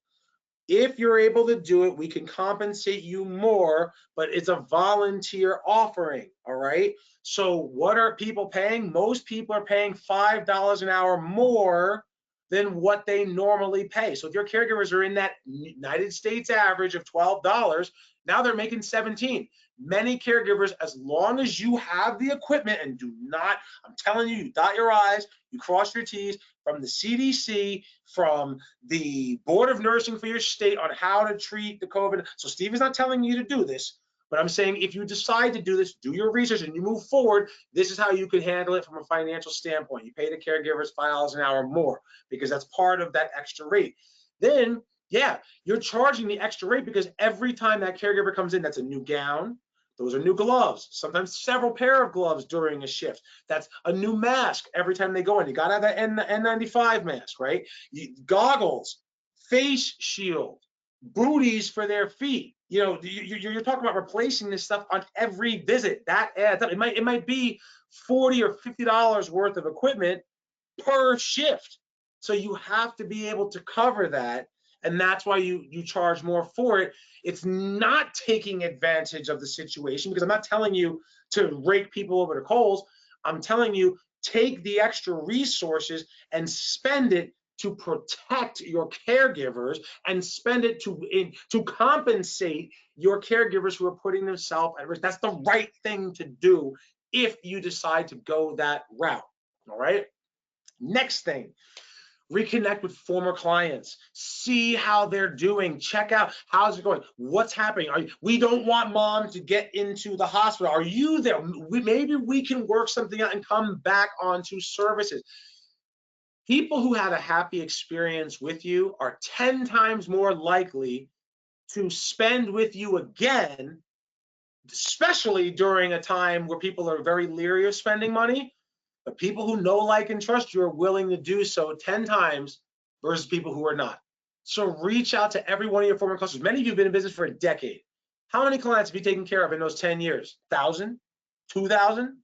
If you're able to do it, we can compensate you more, but it's a volunteer offering, all right? So what are people paying? Most people are paying $5 an hour more than what they normally pay. So if your caregivers are in that United States average of $12, now they're making $17. Many caregivers, as long as you have the equipment and do not, I'm telling you, you dot your I's, you cross your T's, from the CDC, from the Board of Nursing for your state on how to treat the COVID. So Steve is not telling you to do this, but I'm saying if you decide to do this, do your research and you move forward, this is how you could handle it from a financial standpoint. You pay the caregivers $5 an hour more because that's part of that extra rate. Then, yeah, you're charging the extra rate because every time that caregiver comes in, that's a new gown. Those are new gloves, sometimes several pair of gloves during a shift. That's a new mask every time they go in. You gotta have that N95 mask, right? Goggles, face shield, booties for their feet. You know, you're talking about replacing this stuff on every visit. That adds up. It might be $40 or $50 worth of equipment per shift. So you have to be able to cover that. And that's why you charge more for it. It's not taking advantage of the situation because I'm not telling you to rake people over the coals. I'm telling you, take the extra resources and spend it to protect your caregivers and spend it to compensate your caregivers who are putting themselves at risk. That's the right thing to do if you decide to go that route, all right? Next thing, reconnect with former clients, see how they're doing, check out how's it going, what's happening. We don't want mom to get into the hospital. Are you there? Maybe we can work something out and come back onto services. People who had a happy experience with you are 10 times more likely to spend with you again, especially during a time where people are very leery of spending money. But people who know, like, and trust you are willing to do so 10 times versus people who are not. So reach out to every one of your former customers. Many of you have been in business for a decade. How many clients have you taken care of in those 10 years? 1,000? 2,000?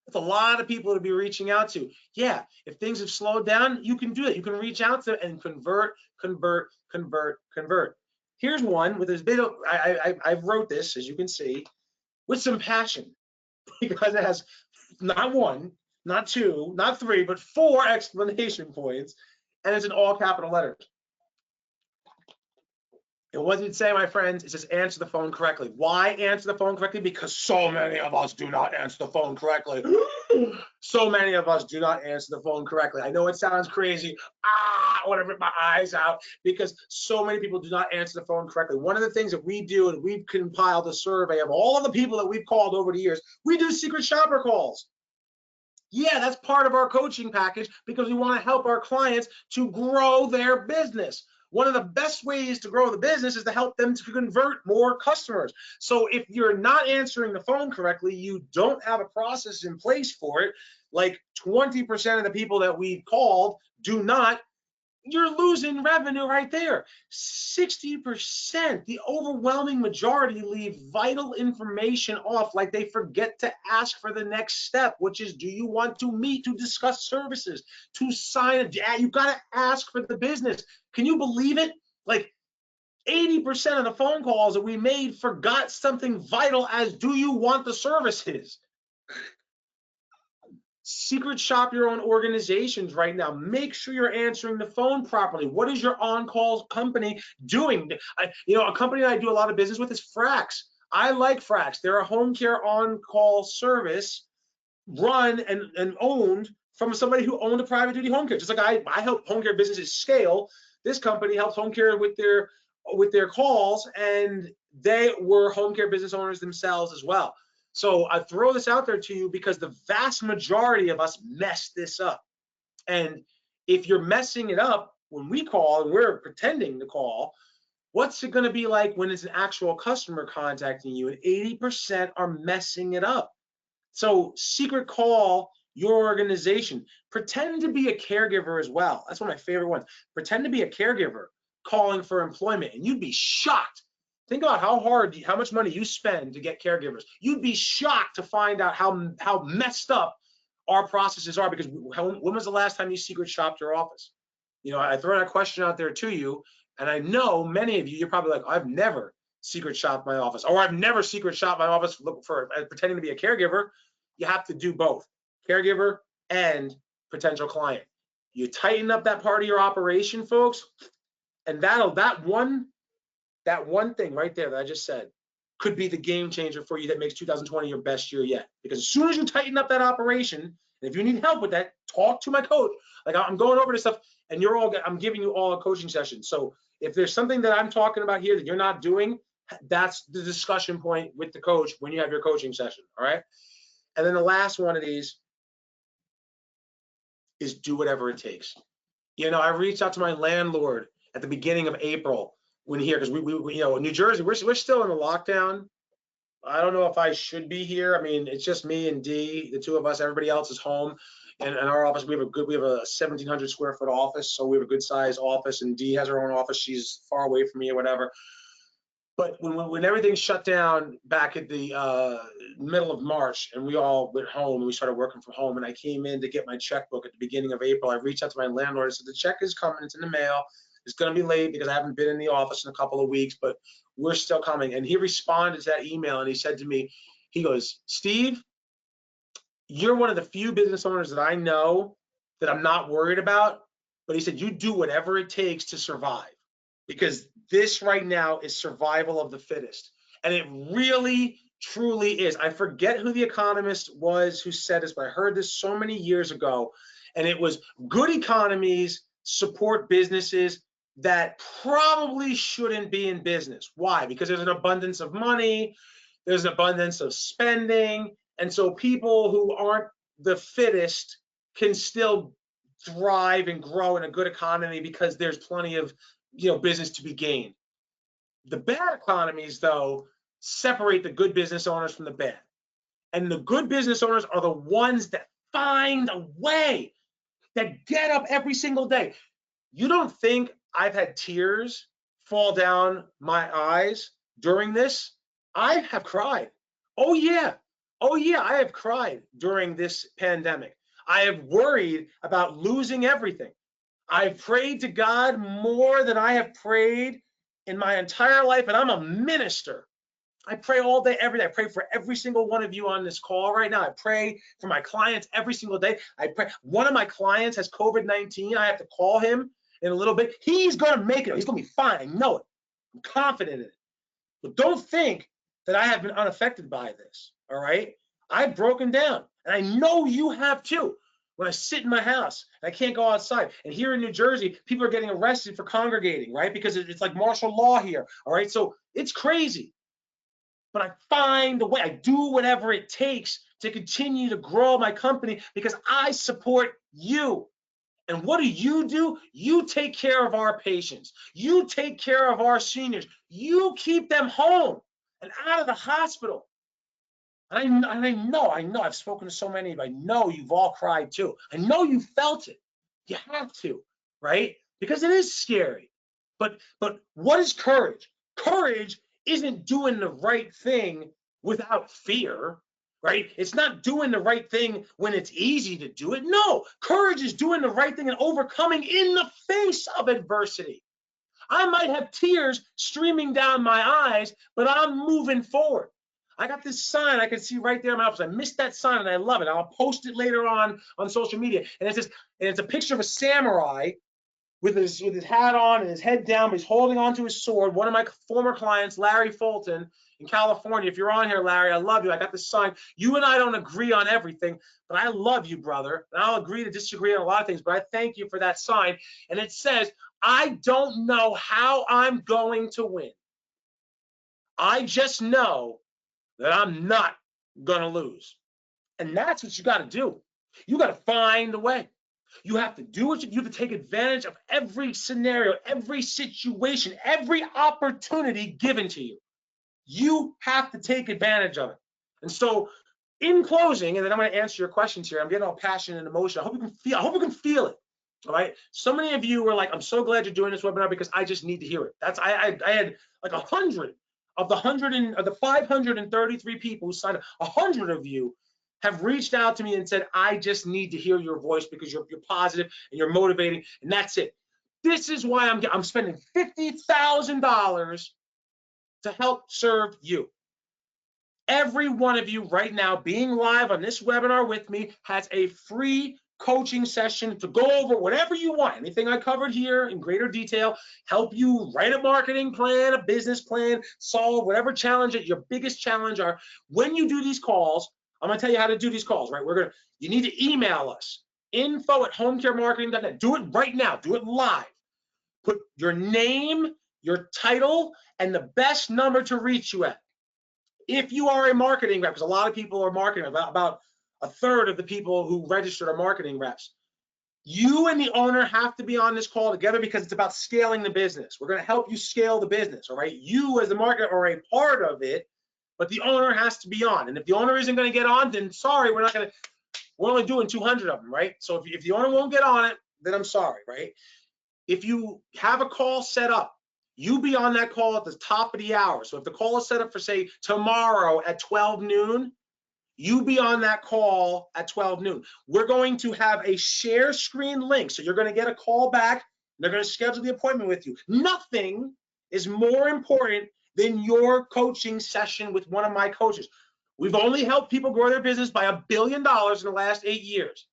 That's a lot of people to be reaching out to. Yeah, if things have slowed down, you can do it. You can reach out to them and convert. Here's one with this bit of, I wrote this, as you can see, with some passion because it has not one, not two, not three, but 4 exclamation points, and it's in all capital letters. And what did it say, my friends? It says answer the phone correctly. Why answer the phone correctly? Because so many of us do not answer the phone correctly. So many of us do not answer the phone correctly. I know it sounds crazy. I want to rip my eyes out because so many people do not answer the phone correctly. One of the things that we do, and we've compiled a survey of all of the people that we've called over the years, we do secret shopper calls. Yeah, that's part of our coaching package because we want to help our clients to grow their business. One of the best ways to grow the business is to help them to convert more customers. So if you're not answering the phone correctly, you don't have a process in place for it, like 20% of the people that we've called do not, you're losing revenue right there. 60%, the overwhelming majority, leave vital information off, like they forget to ask for the next step, which is, do you want to meet to discuss services, to sign a, you got to ask for the business. Can you believe it? Like 80% of the phone calls that we made forgot something vital as, do you want the services? Secret shop your own organizations right now. Make sure you're answering the phone properly. What is your on-call company doing? A company that I do a lot of business with is Frax. I like Frax. They're a home care on-call service run and owned from somebody who owned a private duty home care. Just like I help home care businesses scale. This company helps home care with their calls, and they were home care business owners themselves as well. So I throw this out there to you because the vast majority of us mess this up. And if you're messing it up when we call and we're pretending to call, what's it going to be like when it's an actual customer contacting you? And 80% are messing it up. So secret call your organization. Pretend to be a caregiver as well. That's one of my favorite ones. Pretend to be a caregiver calling for employment, and you'd be shocked. Think about how much money you spend to get caregivers. You'd be shocked to find out how messed up our processes are, because when was the last time you secret shopped your office? I throw that question out there to you, and I know many of you, you're probably like, I've never secret shopped my office, or I've never secret shopped my office for pretending to be a caregiver. You have to do both, caregiver and potential client. You tighten up that part of your operation, folks, and that one thing right there that I just said could be the game changer for you that makes 2020 your best year yet. Because as soon as you tighten up that operation, and if you need help with that, talk to my coach. Like, I'm going over this stuff, and I'm giving you all a coaching session. So if there's something that I'm talking about here that you're not doing, that's the discussion point with the coach when you have your coaching session, all right? And then the last one of these is do whatever it takes. I reached out to my landlord at the beginning of April when here, because we New Jersey, we're still in the lockdown. I don't know if I should be here. I mean, it's just me and D, the two of us. Everybody else is home. And in our office, we have a 1,700 square foot office, so we have a good size office. And D has her own office. She's far away from me or whatever. But when everything shut down back at the middle of March, and we all went home and we started working from home, and I came in to get my checkbook at the beginning of April, I reached out to my landlord and said, the check is coming, it's in the mail. It's going to be late because I haven't been in the office in a couple of weeks, but we're still coming. And he responded to that email, and he said to me, he goes, Steve, you're one of the few business owners that I know that I'm not worried about. But he said, you do whatever it takes to survive, because this right now is survival of the fittest. And it really, truly is. I forget who the economist was who said this, but I heard this so many years ago. And it was, good economies support businesses that probably shouldn't be in business. Why? Because there's an abundance of money, there's an abundance of spending, and so people who aren't the fittest can still thrive and grow in a good economy because there's plenty of business to be gained. The bad economies, though, separate the good business owners from the bad. And the good business owners are the ones that find a way, that get up every single day. You don't think I've had tears fall down my eyes during this? I have cried. Oh yeah, I have cried during this pandemic. I have worried about losing everything. I've prayed to God more than I have prayed in my entire life, and I'm a minister. I pray all day, every day. I pray for every single one of you on this call right now. I pray for my clients every single day. I pray. One of my clients has COVID-19. I have to call him in a little bit. He's going to make it. He's going to be fine. I know it. I'm confident in it. But don't think that I have been unaffected by this, all right? I've broken down, and I know you have too. When I sit in my house, and I can't go outside. And here in New Jersey, people are getting arrested for congregating, right? Because it's like martial law here, all right? So it's crazy. But I find a way. I do whatever it takes to continue to grow my company because I support you. And what do? You take care of our patients. You take care of our seniors. You keep them home and out of the hospital. And I know, I've spoken to so many, but I know you've all cried too. I know you felt it. You have to, right? because it is scary. But what is courage? Courage isn't doing the right thing without fear, right? It's not doing the right thing when it's easy to do it. No, courage is doing the right thing and overcoming in the face of adversity. I might have tears streaming down my eyes, but I'm moving forward. I got this sign I can see right there in my office. I missed that sign and I love it. I'll post it later on social media. And it's a picture of a samurai with his hat on and his head down, but he's holding onto his sword. One of my former clients, Larry Fulton in California. If you're on here, Larry, I love you. I got this sign. You and I don't agree on everything, but I love you, brother. And I'll agree to disagree on a lot of things, but I thank you for that sign. And it says, I don't know how I'm going to win. I just know that I'm not going to lose. And that's what you got to do. You got to find a way. You have to do what you have to take advantage of every scenario, every situation, every opportunity given to you. You have to take advantage of it. And so in closing, and then I'm going to answer your questions here. I'm getting all passionate and emotional. I hope you can feel it. All right. So many of you were like, I'm so glad you're doing this webinar because I just need to hear it. I had like 100 of the 533 people who signed up. 100 of you have reached out to me and said, I just need to hear your voice because you're positive and you're motivating, and that's it. This is why I'm spending $50,000 to help serve you. Every one of you right now being live on this webinar with me has a free coaching session to go over whatever you want. Anything I covered here in greater detail, help you write a marketing plan, a business plan, solve whatever challenge your biggest challenge are. When you do these calls, I'm going to tell you how to do these calls, right? You need to email us, info@homecaremarketing.net. Do it right now. Do it live. Put your name, your title, and the best number to reach you at. If you are a marketing rep, because a lot of people are marketing, about a third of the people who registered are marketing reps. You and the owner have to be on this call together because it's about scaling the business. We're going to help you scale the business, all right? You as the marketer are a part of it, but the owner has to be on. And if the owner isn't going to get on, then sorry, we're only doing 200 of them, right? So if the owner won't get on it, then I'm sorry, right? If you have a call set up, you be on that call at the top of the hour. So if the call is set up for, say, tomorrow at 12 noon, you be on that call at 12 noon. We're going to have a share screen link. So you're going to get a call back. They're going to schedule the appointment with you. Nothing is more important than your coaching session with one of my coaches. We've only helped people grow their business by $1 billion in the last 8 years.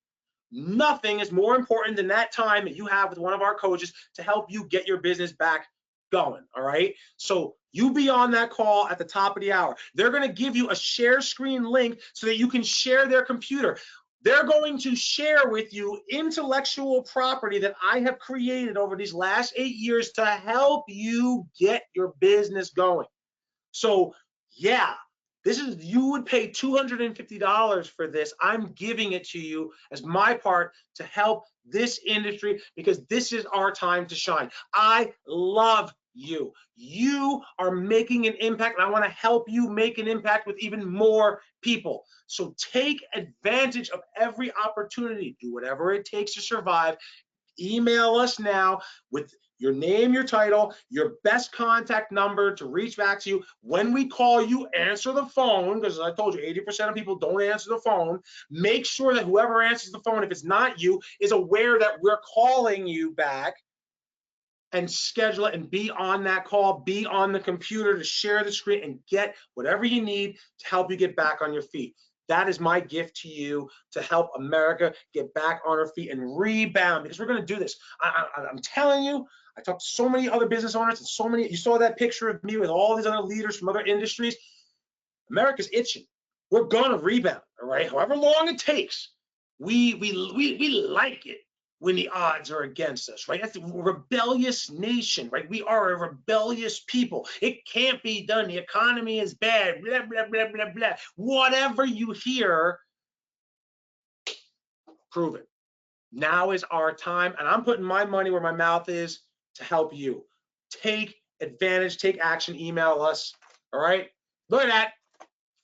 Nothing is more important than that time that you have with one of our coaches to help you get your business back going, all right? So you be on that call at the top of the hour. They're going to give you a share screen link so that you can share their computer. They're going to share with you intellectual property that I have created over these last 8 years to help you get your business going. So yeah, you would pay $250 for this. I'm giving it to you as my part to help this industry because this is our time to shine. I love you. You are making an impact, and I want to help you make an impact with even more people. So take advantage of every opportunity. Do whatever it takes to survive. Email us now with your name, your title, your best contact number to reach back to you. When we call you, answer the phone, because I told you 80% of people don't answer the phone. Make sure that whoever answers the phone, if it's not you, is aware that we're calling you back, and schedule it and be on that call, be on the computer to share the screen and get whatever you need to help you get back on your feet. That is my gift to you to help America get back on her feet and rebound, because we're going to do this. I'm telling you, I talked to so many other business owners and so many, you saw that picture of me with all these other leaders from other industries. America's itching. We're going to rebound, all right? However long it takes, we like it when the odds are against us, right? That's a rebellious nation, right? We are a rebellious people. It can't be done. The economy is bad, blah, blah, blah, blah, blah. Whatever you hear, prove it. Now is our time, and I'm putting my money where my mouth is to help you. Take advantage, take action, email us, all right? Look at that,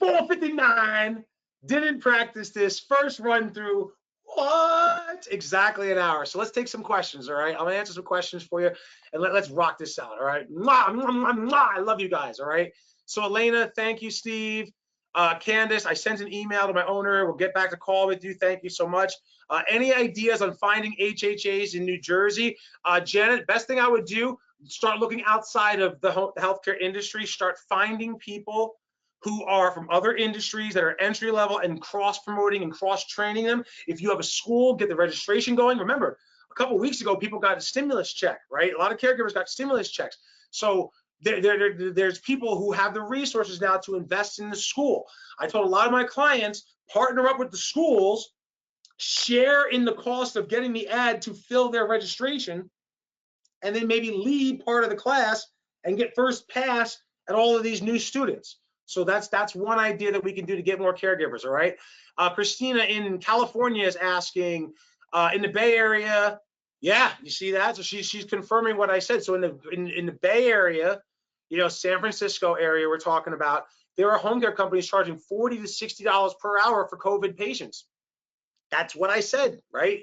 4:59, didn't practice this, first run through. What? Exactly an hour. So let's take some questions, all right? I'm gonna answer some questions for you, and let's rock this out, all right? Mwah, mwah, mwah, mwah. I love you guys, all right? So Elena, thank you, Steve. Candace, I sent an email to my owner. We'll get back to call with you. Thank you so much. Any ideas on finding HHAs in New Jersey? Janet, best thing I would do, start looking outside of the healthcare industry, start finding people who are from other industries that are entry level and cross promoting and cross training them. If you have a school, get the registration going. Remember, a couple of weeks ago, people got a stimulus check, right? A lot of caregivers got stimulus checks. So there's people who have the resources now to invest in the school. I told a lot of my clients, partner up with the schools, share in the cost of getting the ad to fill their registration, and then maybe lead part of the class and get first pass at all of these new students. So that's one idea that we can do to get more caregivers, all right? Christina in California is asking, in the Bay Area, yeah, you see that? So she's confirming what I said. So in the Bay Area, you know, San Francisco area we're talking about, there are home care companies charging $40 to $60 per hour for COVID patients. That's what I said, right?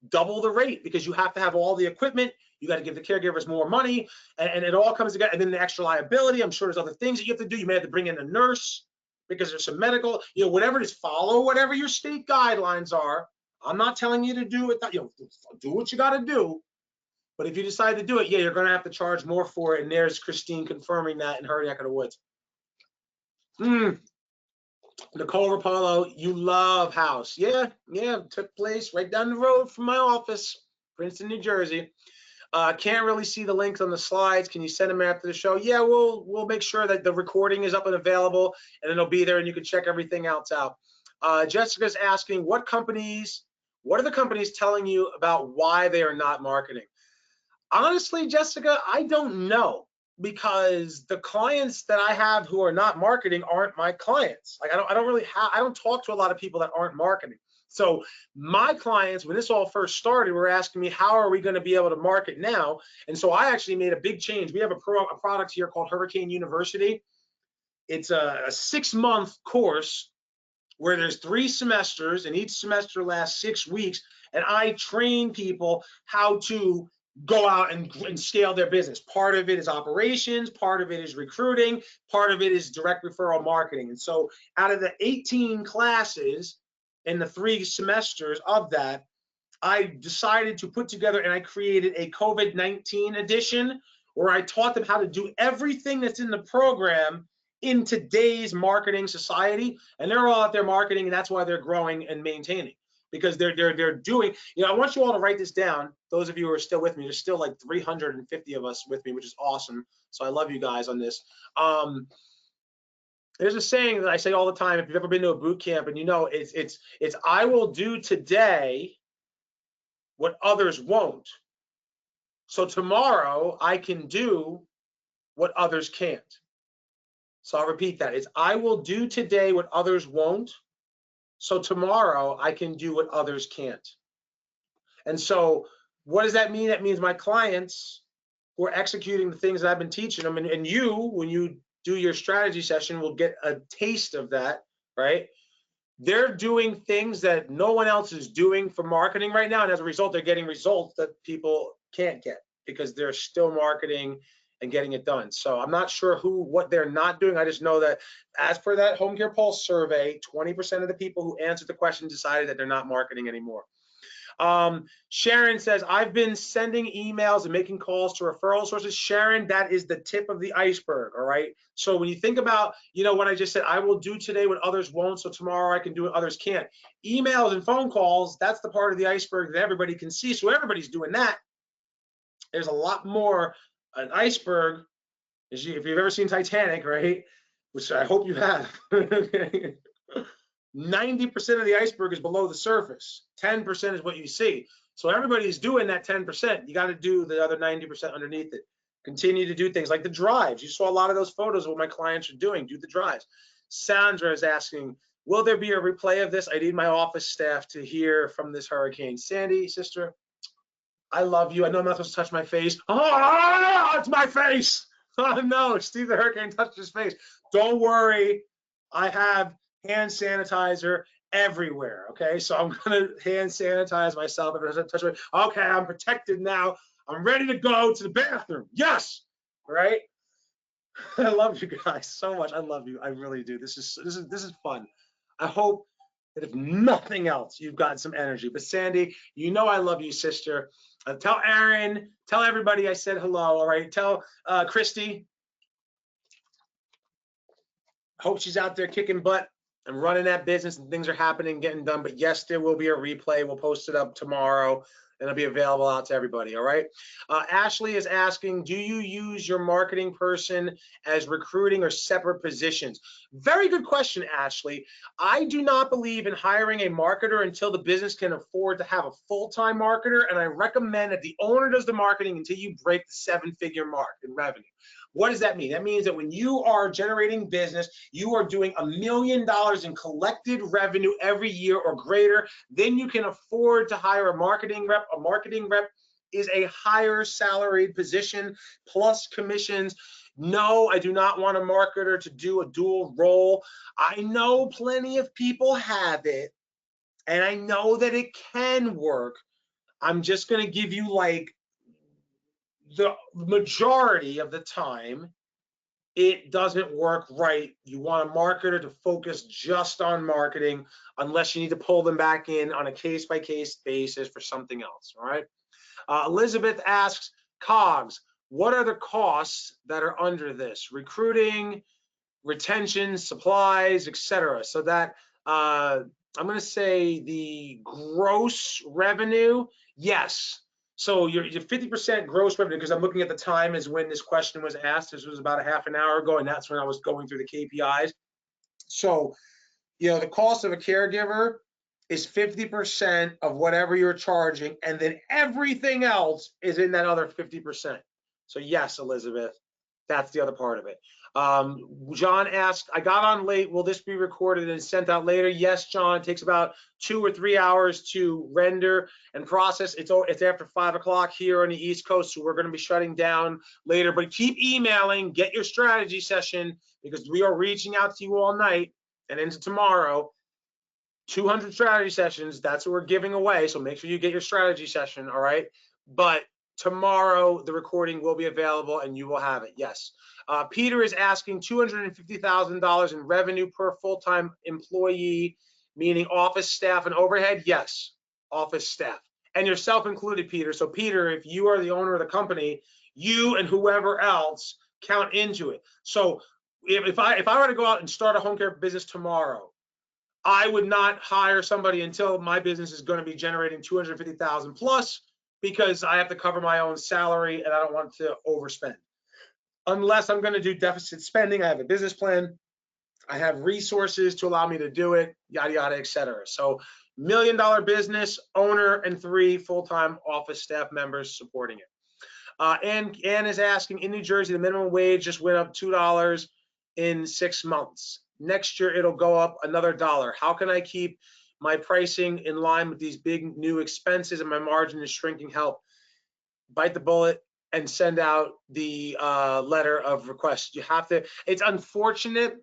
Double the rate, because you have to have all the equipment. You got to give the caregivers more money, and it all comes together. And then the extra liability. I'm sure there's other things that you have to do. You may have to bring in a nurse because there's some medical, you know, whatever it is, follow whatever your state guidelines are. I'm not telling you to do it, you know, do what you got to do. But if you decide to do it, yeah, you're going to have to charge more for it. And there's Christine confirming that in her neck of the woods. Nicole Rapallo, you love House. Yeah, took place right down the road from my office, Princeton, New Jersey. Can't really see the links on the slides. Can you send them after the show? Yeah, we'll make sure that the recording is up and available, and it'll be there, and you can check everything else out. Jessica's asking, what are the companies telling you about why they are not marketing? Honestly, Jessica, I don't know, because the clients that I have who are not marketing aren't my clients. Like I don't talk to a lot of people that aren't marketing. So my clients, when this all first started, were asking me, how are we going to be able to market now? And so I actually made a big change. We have a product here called Hurricane University. It's a 6-month course where there's 3 semesters, and each semester lasts 6 weeks. And I train people how to go out and scale their business. Part of it is operations, part of it is recruiting, part of it is direct referral marketing. And so out of the 18 classes in the 3 semesters of that, I decided to put together, and I created a COVID-19 edition where I taught them how to do everything that's in the program in today's marketing society. And they're all out there marketing, and that's why they're growing and maintaining, because they're doing, you know, I want you all to write this down. Those of you who are still with me, there's still like 350 of us with me, which is awesome. So I love you guys on this. There's a saying that I say all the time. If you've ever been to a boot camp, and you know, it's I will do today what others won't, so tomorrow I can do what others can't. So I'll repeat that. It's I will do today what others won't, so tomorrow I can do what others can't. And so what does that mean? That means my clients who are executing the things that I've been teaching them, and you, when you do your strategy session, will get a taste of that, right? They're doing things that no one else is doing for marketing right now. And as a result, they're getting results that people can't get because they're still marketing and getting it done. So I'm not sure what they're not doing. I just know that as per that Home Care Pulse survey, 20% of the people who answered the question decided that they're not marketing anymore. Sharon says, I've been sending emails and making calls to referral sources. Sharon, that is the tip of the iceberg, all right? So when you think about, you know, what I just said, I will do today what others won't, so tomorrow I can do what others can't. Emails and phone calls, that's the part of the iceberg that everybody can see. So everybody's doing that. There's a lot more an iceberg. If you've ever seen Titanic, right, which I hope you have, 90% of the iceberg is below the surface. 10% is what you see. So everybody's doing that 10%. You got to do the other 90% underneath it. Continue to do things like the drives. You saw a lot of those photos of what my clients are doing. Do the drives. Sandra is asking, will there be a replay of this? I need my office staff to hear from this hurricane. Sandy, sister, I love you. I know I'm not supposed to touch my face. Oh, it's my face. Oh no, Steve the Hurricane touched his face. Don't worry. I have hand sanitizer everywhere. Okay, so I'm gonna hand sanitize myself. If I touch me, okay, I'm protected now. I'm ready to go to the bathroom. Yes, right. I love you guys so much. I love you. I really do. This is fun. I hope that if nothing else, you've got some energy. But Sandy, you know I love you, sister. Tell Aaron, tell everybody I said hello. All right. Tell Christy. Hope she's out there kicking butt and running that business and things are happening, getting done. But yes, there will be a replay. We'll post it up tomorrow and it'll be available out to everybody. All right. Ashley is asking, do you use your marketing person as recruiting or separate positions? Very good question, Ashley. I do not believe in hiring a marketer until the business can afford to have a full-time marketer. And I recommend that the owner does the marketing until you break the 7-figure mark in revenue. What does that mean? That means that when you are generating business, you are doing $1 million in collected revenue every year or greater, then you can afford to hire a marketing rep. A marketing rep is a higher salaried position plus commissions. No, I do not want a marketer to do a dual role. I know plenty of people have it, and I know that it can work. I'm just going to give you like the majority of the time, it doesn't work right. You want a marketer to focus just on marketing unless you need to pull them back in on a case-by-case basis for something else, all right? Elizabeth asks, COGS, what are the costs that are under this? Recruiting, retention, supplies, etc. So that, I'm gonna say the gross revenue, yes. So your 50% gross revenue, because I'm looking at the time is when this question was asked. This was about a half an hour ago, and that's when I was going through the KPIs. So, you know, the cost of a caregiver is 50% of whatever you're charging, and then everything else is in that other 50%. So yes, Elizabeth, that's the other part of it. John asked, I got on late. Will this be recorded and sent out later? Yes, John. It takes about 2 or 3 hours to render and process. It's after 5 o'clock here on the East Coast, so we're going to be shutting down later. But keep emailing, get your strategy session, because we are reaching out to you all night and into tomorrow. 200 strategy sessions. That's what we're giving away. So make sure you get your strategy session. All right. But tomorrow the recording will be available and you will have it. Yes. Peter is asking $250,000 in revenue per full-time employee, meaning office staff and overhead. Yes, office staff and yourself included, Peter. So Peter, if you are the owner of the company, you and whoever else count into it. So if I were to go out and start a home care business tomorrow, I would not hire somebody until my business is going to be generating 250,000 plus, because I have to cover my own salary and I don't want to overspend. Unless I'm going to do deficit spending, I have a business plan, I have resources to allow me to do it, yada, yada, etc. So $1 million business, owner, and 3 full-time office staff members supporting it. And Ann is asking, in New Jersey, the minimum wage just went up $2 in 6 months. Next year, it'll go up another $1. How can I keep my pricing in line with these big new expenses and my margin is shrinking? Help. Bite the bullet and send out the letter of request. You have to, it's unfortunate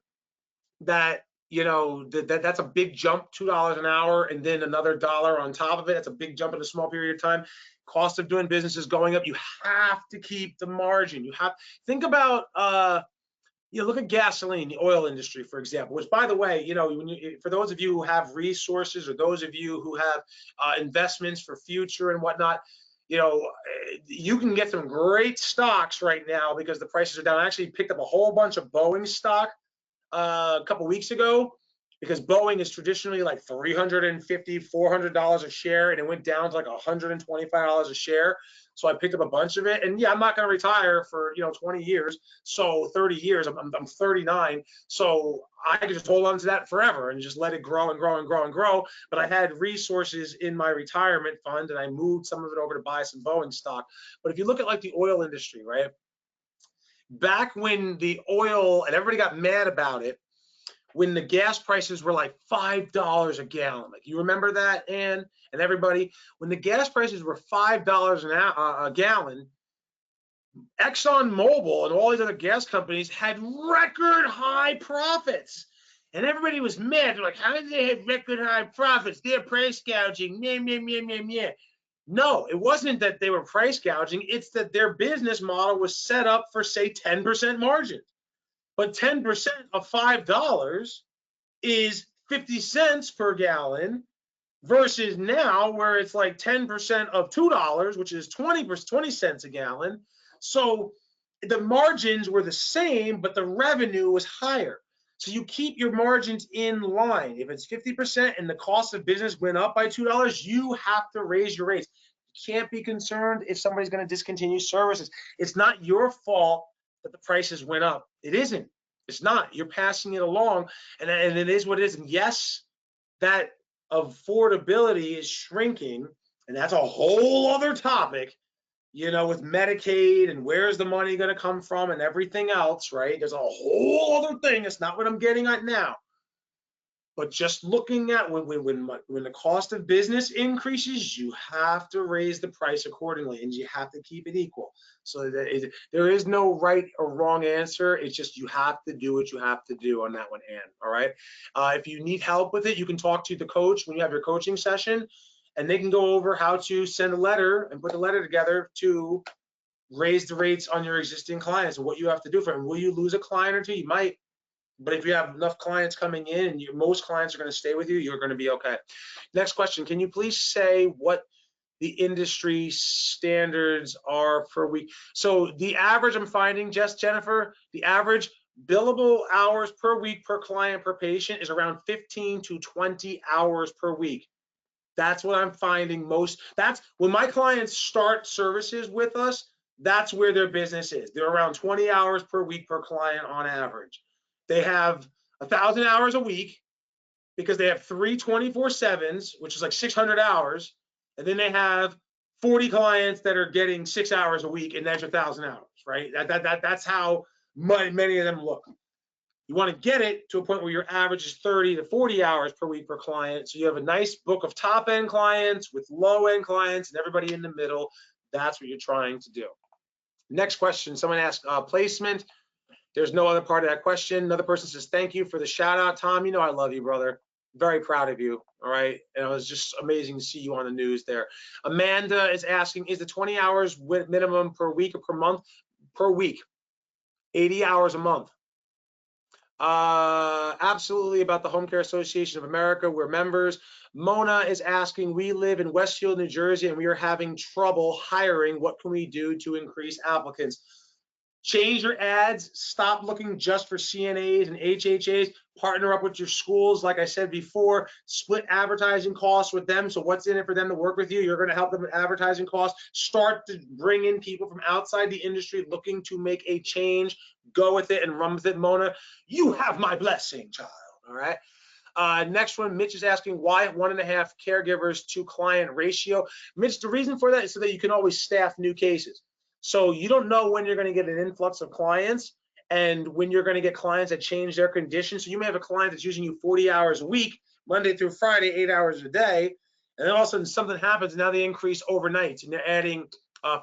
that, you know, that's a big jump, $2 an hour, and then another $1 on top of it. That's a big jump in a small period of time. Cost of doing business is going up. You have to keep the margin. You have, think about, you look at gasoline, the oil industry, for example, which, by the way, you know, when you, for those of you who have resources or those of you who have investments for future and whatnot, you know, you can get some great stocks right now because the prices are down. I actually picked up a whole bunch of Boeing stock a couple weeks ago, because Boeing is traditionally like $350, $400 a share, and it went down to like $125 a share. So I picked up a bunch of it, and yeah, I'm not going to retire for 20 years, so 30 years. I'm 39, so I could just hold on to that forever and just let it grow and grow and grow and grow. But I had resources in my retirement fund, and I moved some of it over to buy some Boeing stock. But if you look at like the oil industry, right? Back when the oil, and everybody got mad about it, when the gas prices were like $5 a gallon. Like, you remember that, Ann and everybody? When the gas prices were $5 a gallon, ExxonMobil and all these other gas companies had record high profits. And everybody was mad. They're like, how did they have record high profits? They're price gouging. No, it wasn't that they were price gouging. It's that their business model was set up for, say, 10% margin. But 10% of $5 is 50 cents per gallon versus now where it's like 10% of $2, which is 20 cents a gallon. So the margins were the same, but the revenue was higher. So you keep your margins in line. If it's 50% and the cost of business went up by $2, you have to raise your rates. You can't be concerned if somebody's going to discontinue services. It's not your fault that the prices went up. It isn't. It's not. You're passing it along, and it is what it is. And yes, that affordability is shrinking, and that's a whole other topic, you know, with Medicaid and where's the money going to come from and everything else, right? There's a whole other thing. It's not what I'm getting at now. But just looking at when the cost of business increases, you have to raise the price accordingly, and you have to keep it equal. So that there is no right or wrong answer. It's just you have to do what you have to do on that one, Ann. All right. If you need help with it, you can talk to the coach when you have your coaching session, and they can go over how to send a letter and put the letter together to raise the rates on your existing clients and what you have to do for them. Will you lose a client or two? You might. But if you have enough clients coming in and most clients are going to stay with you, you're going to be okay. Next question. Can you please say what the industry standards are per week? So the average I'm finding, Jennifer, the average billable hours per week per client per patient is around 15 to 20 hours per week. That's what I'm finding most. That's when my clients start services with us, that's where their business is. They're around 20 hours per week per client on average. They have 1,000 hours a week because they have 3 24/7s, which is like 600 hours. And then they have 40 clients that are getting 6 hours a week, and that's 1,000 hours, right? That's how many of them look. You want to get it to a point where your average is 30 to 40 hours per week per client. So you have a nice book of top end clients with low end clients and everybody in the middle. That's what you're trying to do. Next question, someone asked placement. There's no other part of that question. Another person says, thank you for the shout out, Tom. You know I love you, brother. Very proud of you, all right? And it was just amazing to see you on the news there. Amanda is asking, is the 20 hours minimum per week or per month? Per week, 80 hours a month. Absolutely about the Home Care Association of America. We're members. Mona is asking, we live in Westfield, New Jersey, and we are having trouble hiring. What can we do to increase applicants? Change your ads. Stop looking just for CNAs and HHAs. Partner up with your schools. Like I said before, split advertising costs with them. So what's in it for them to work with you? You're going to help them with advertising costs. Start to bring in people from outside the industry looking to make a change. Go with it and run with it, Mona. You have my blessing, child. All right. Next one, Mitch is asking why 1.5 caregivers to client ratio. Mitch, the reason for that is so that you can always staff new cases. So you don't know when you're going to get an influx of clients and when you're going to get clients that change their conditions. So you may have a client that's using you 40 hours a week, Monday through Friday, 8 hours a day, and then all of a sudden something happens and now they increase overnight and they're adding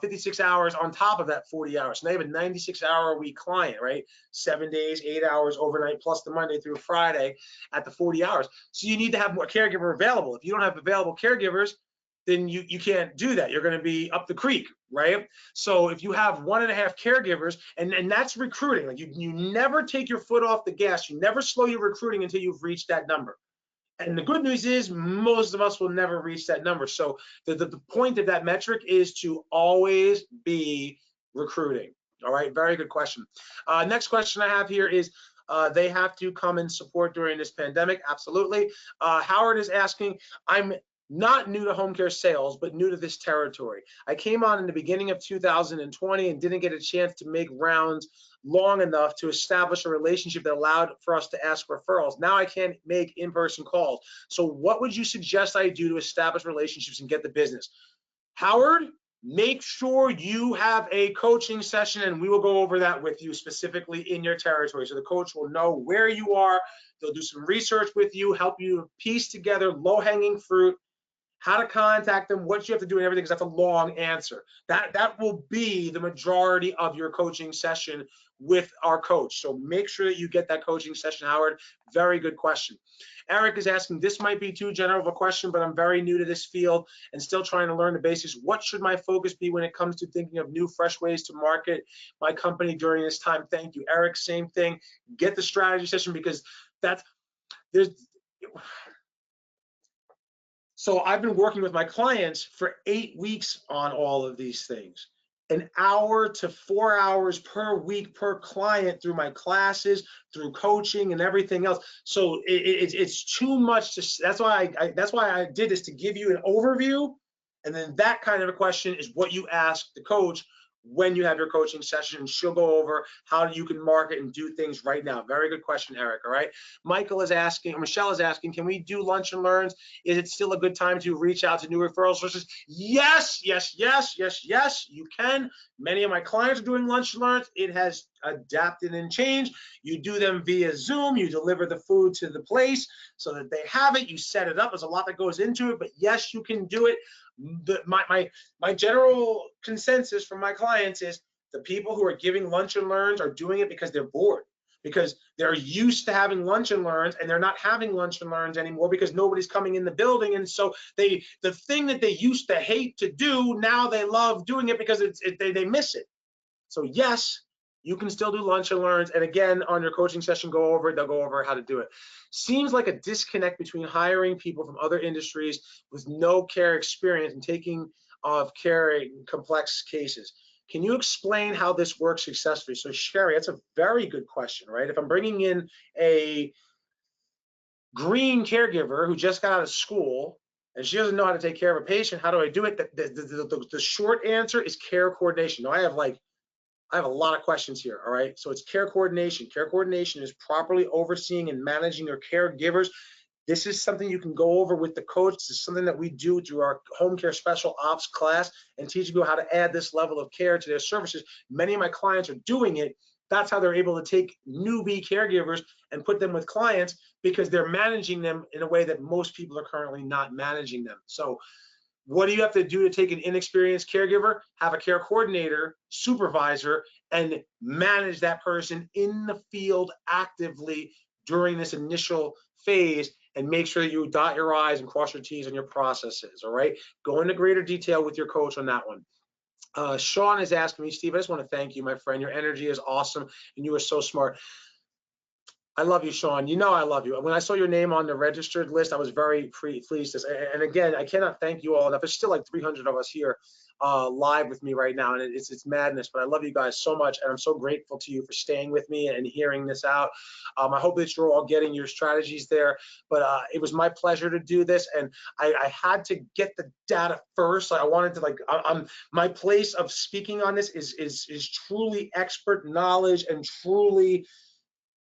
56 hours on top of that 40 hours. So they have a 96-hour-a-week client, right? 7 days, 8 hours overnight, plus the Monday through Friday at the 40 hours. So you need to have more caregiver available. If you don't have available caregivers, then you can't do that. You're going to be up the creek, right? So if you have 1.5 caregivers, and that's recruiting, like you never take your foot off the gas. You never slow your recruiting until you've reached that number. And the good news is most of us will never reach that number. So the point of that metric is to always be recruiting. All right, very good question. Next question I have here is, they have to come and support during this pandemic. Absolutely. Howard is asking, I'm not new to home care sales, but new to this territory. I came on in the beginning of 2020 and didn't get a chance to make rounds long enough to establish a relationship that allowed for us to ask referrals. Now I can't make in-person calls. So what would you suggest I do to establish relationships and get the business? Howard, make sure you have a coaching session and we will go over that with you specifically in your territory. So the coach will know where you are. They'll do some research with you, help you piece together low-hanging fruit how to contact them, what you have to do and everything, because that's a long answer. That will be the majority of your coaching session with our coach. So make sure that you get that coaching session, Howard. Very good question. Eric is asking, this might be too general of a question, but I'm very new to this field and still trying to learn the basics. What should my focus be when it comes to thinking of new, fresh ways to market my company during this time? Thank you, Eric. Same thing. Get the strategy session, because so I've been working with my clients for 8 weeks on all of these things. An hour to 4 hours per week per client through my classes, through coaching and everything else. So it's too much to, that's why I did this, to give you an overview. And then that kind of a question is what you ask the coach when you have your coaching session. She'll go over how you can market and do things right now. Very good question, Eric. All right. Michael is asking, or Michelle is asking, can we do lunch and learns? Is it still a good time to reach out to new referral sources? Yes, yes, yes, yes, yes, you can. Many of my clients are doing lunch and learns. It has adapted and changed. You do them via Zoom. You deliver the food to the place so that they have it. You set it up. There's a lot that goes into it, but yes, you can do it. My general consensus from my clients is the people who are giving lunch and learns are doing it because they're bored, because they're used to having lunch and learns, and they're not having lunch and learns anymore because nobody's coming in the building. And so the thing that they used to hate to do, now they love doing it because they miss it. So yes, you can still do lunch and learns. And again, on your coaching session, they'll go over how to do it. Seems like a disconnect between hiring people from other industries with no care experience and taking of care in complex cases. Can you explain how this works successfully? So Sherry, that's a very good question, right? If I'm bringing in a green caregiver who just got out of school and she doesn't know how to take care of a patient, how do I do it? The short answer is care coordination. Now I have a lot of questions here, all right? So it's care coordination. Care coordination is properly overseeing and managing your caregivers. This is something you can go over with the coach. This is something that we do through our home care special ops class and teaching you how to add this level of care to their services. Many of my clients are doing it. That's how they're able to take newbie caregivers and put them with clients, because they're managing them in a way that most people are currently not managing them. So what do you have to do to take an inexperienced caregiver? Have a care coordinator, supervisor, and manage that person in the field actively during this initial phase, and make sure that you dot your I's and cross your T's on your processes, all right? Go into greater detail with your coach on that one. Sean is asking me, Steve, I just want to thank you, my friend. Your energy is awesome, and you are so smart. I love you, Sean. You know I love you. When I saw your name on the registered list, I was very pleased. And again, I cannot thank you all enough. There's still like 300 of us here live with me right now, and it's madness. But I love you guys so much, and I'm so grateful to you for staying with me and hearing this out. I hope that you're all getting your strategies there. But it was my pleasure to do this, and I had to get the data first. I wanted to my place of speaking on this is truly expert knowledge and truly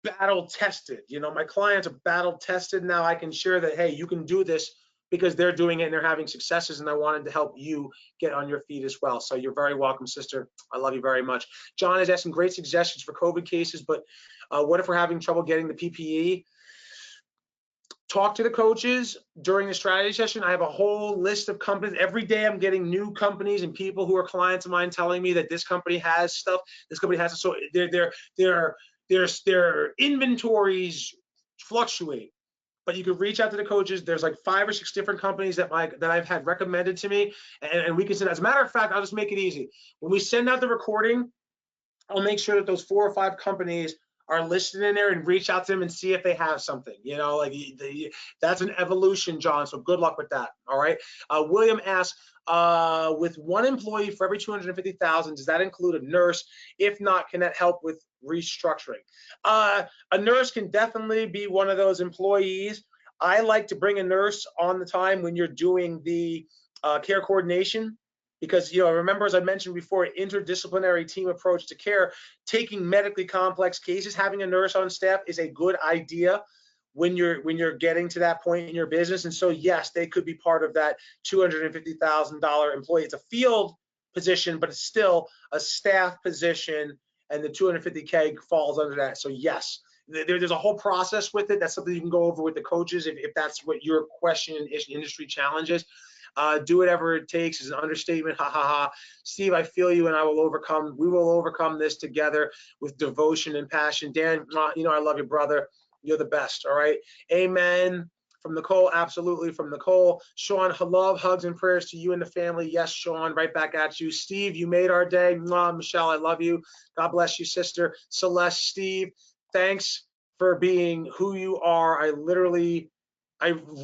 battle tested. You know, my clients are battle tested. Now I can share that, hey, you can do this because they're doing it and they're having successes, and I wanted to help you get on your feet as well. So you're very welcome, sister. I love you very much. John is asking great suggestions for COVID cases, but what if we're having trouble getting the PPE? Talk to the coaches during the strategy session. I have a whole list of companies. Every day I'm getting new companies and people who are clients of mine telling me that this company has stuff, this company has it. So their inventories fluctuate, but you can reach out to the coaches. There's like 5 or 6 different companies that I've had recommended to me, and we can send. As a matter of fact, I'll just make it easy. When we send out the recording, I'll make sure that those 4 or 5 companies are listed in there, and reach out to them and see if they have something. You know, like that's an evolution, John. So good luck with that. All right. William asks, with 1 employee for every 250,000, does that include a nurse? If not, can that help with restructuring? A nurse can definitely be one of those employees. I like to bring a nurse on the time when you're doing the care coordination, because, you know, remember, as I mentioned before, interdisciplinary team approach to care, taking medically complex cases, having a nurse on staff is a good idea when you're getting to that point in your business. And so yes, they could be part of that $250,000 employee. It's a field position, but it's still a staff position, and the 250K falls under that. So yes, there's a whole process with it. That's something you can go over with the coaches if that's what your question is, industry challenge is. Do whatever it takes is an understatement. Ha ha ha. Steve, I feel you, and I will overcome. We will overcome this together with devotion and passion. Dan, you know I love you, brother. You're the best. All right. Amen. From Nicole, absolutely. From Nicole. Sean, love, hugs, and prayers to you and the family. Yes, Sean, right back at you. Steve, you made our day. Michelle, I love you. God bless you, sister. Celeste, Steve, thanks for being who you are. I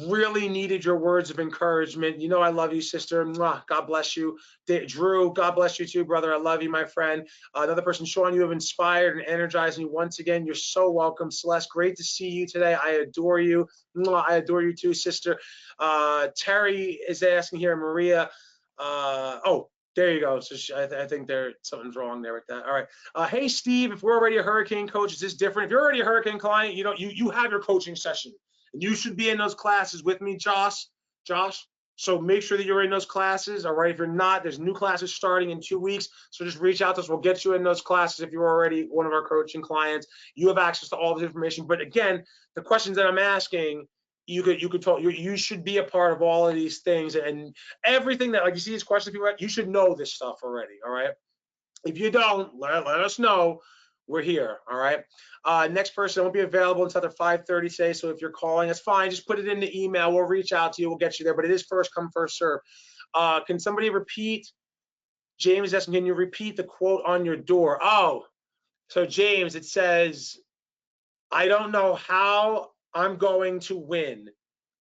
really needed your words of encouragement. You know I love you, sister. God bless you. Drew, God bless you too, brother. I love you, my friend. Another person, Sean, you have inspired and energized me once again. You're so welcome. Celeste, great to see you today. I adore you. I adore you too, sister. Terry is asking here, Maria. Oh, there you go. So I think something's wrong there with that. All right. Hey, Steve, if we're already a hurricane coach, is this different? If you're already a hurricane client, you have your coaching session. And you should be in those classes with me, Josh. So make sure that you're in those classes. All right. If you're not, there's new classes starting in 2 weeks. So just reach out to us. We'll get you in those classes. If you're already one of our coaching clients, you have access to all this information. But again, the questions that I'm asking, you should be a part of all of these things, and everything that, like, you see these questions people have, you should know this stuff already. All right. If you don't, let us know. We're here. All right. Next person won't be available until after 5:30 today. So if you're calling, it's fine. Just put it in the email. We'll reach out to you. We'll get you there. But it is first come, first serve. Can somebody repeat? James is asking, can you repeat the quote on your door? Oh, so James, it says, I don't know how I'm going to win.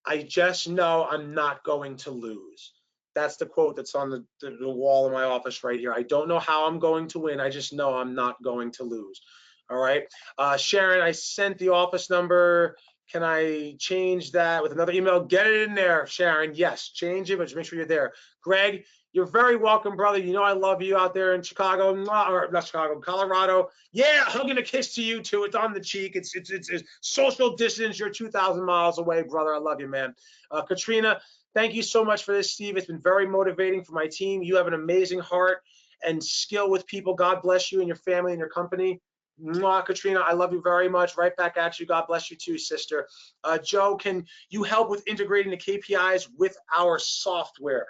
I just know I'm not going to lose. That's the quote that's on the wall in my office right here. I don't know how I'm going to win. I just know I'm not going to lose. All right. Sharon, I sent the office number. Can I change that with another email? Get it in there, Sharon. Yes, change it, but just make sure you're there. Greg, you're very welcome, brother. You know I love you out there in Chicago, or not Chicago, Colorado. Yeah, hugging a kiss to you too. It's on the cheek. It's social distance. You're 2,000 miles away, brother. I love you, man. Katrina, thank you so much for this, Steve. It's been very motivating for my team. You have an amazing heart and skill with people. God bless you and your family and your company. Katrina, I love you very much. Right back at you. God bless you too, sister. Joe, can you help with integrating the KPIs with our software?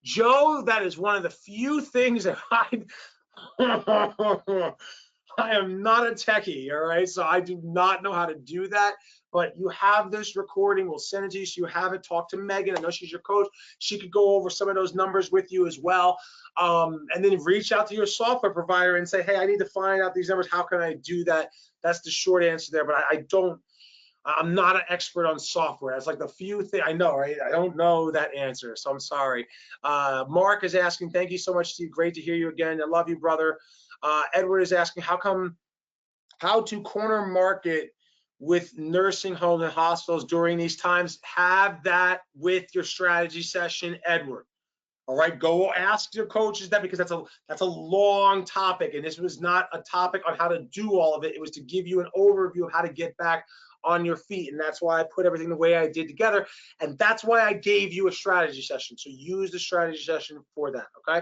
Joe, that is one of the few things that I am not a techie, all right? So I do not know how to do that, but you have this recording. We'll send it to you so you have it. Talk to Megan. I know she's your coach. She could go over some of those numbers with you as well. And then reach out to your software provider and say, hey, I need to find out these numbers. How can I do that? That's the short answer there, but I'm not an expert on software. That's like the few things I know, right? I don't know that answer, so I'm sorry. Mark is asking, thank you so much, Steve. Great to hear you again. I love you, brother. Edward is asking, how to corner market with nursing homes and hospitals during these times? Have that with your strategy session, Edward. All right, go ask your coaches that, because that's a long topic, and this was not a topic on how to do all of it. It was to give you an overview of how to get back on your feet, and that's why I put everything the way I did together, and that's why I gave you a strategy session. So use the strategy session for that. Okay.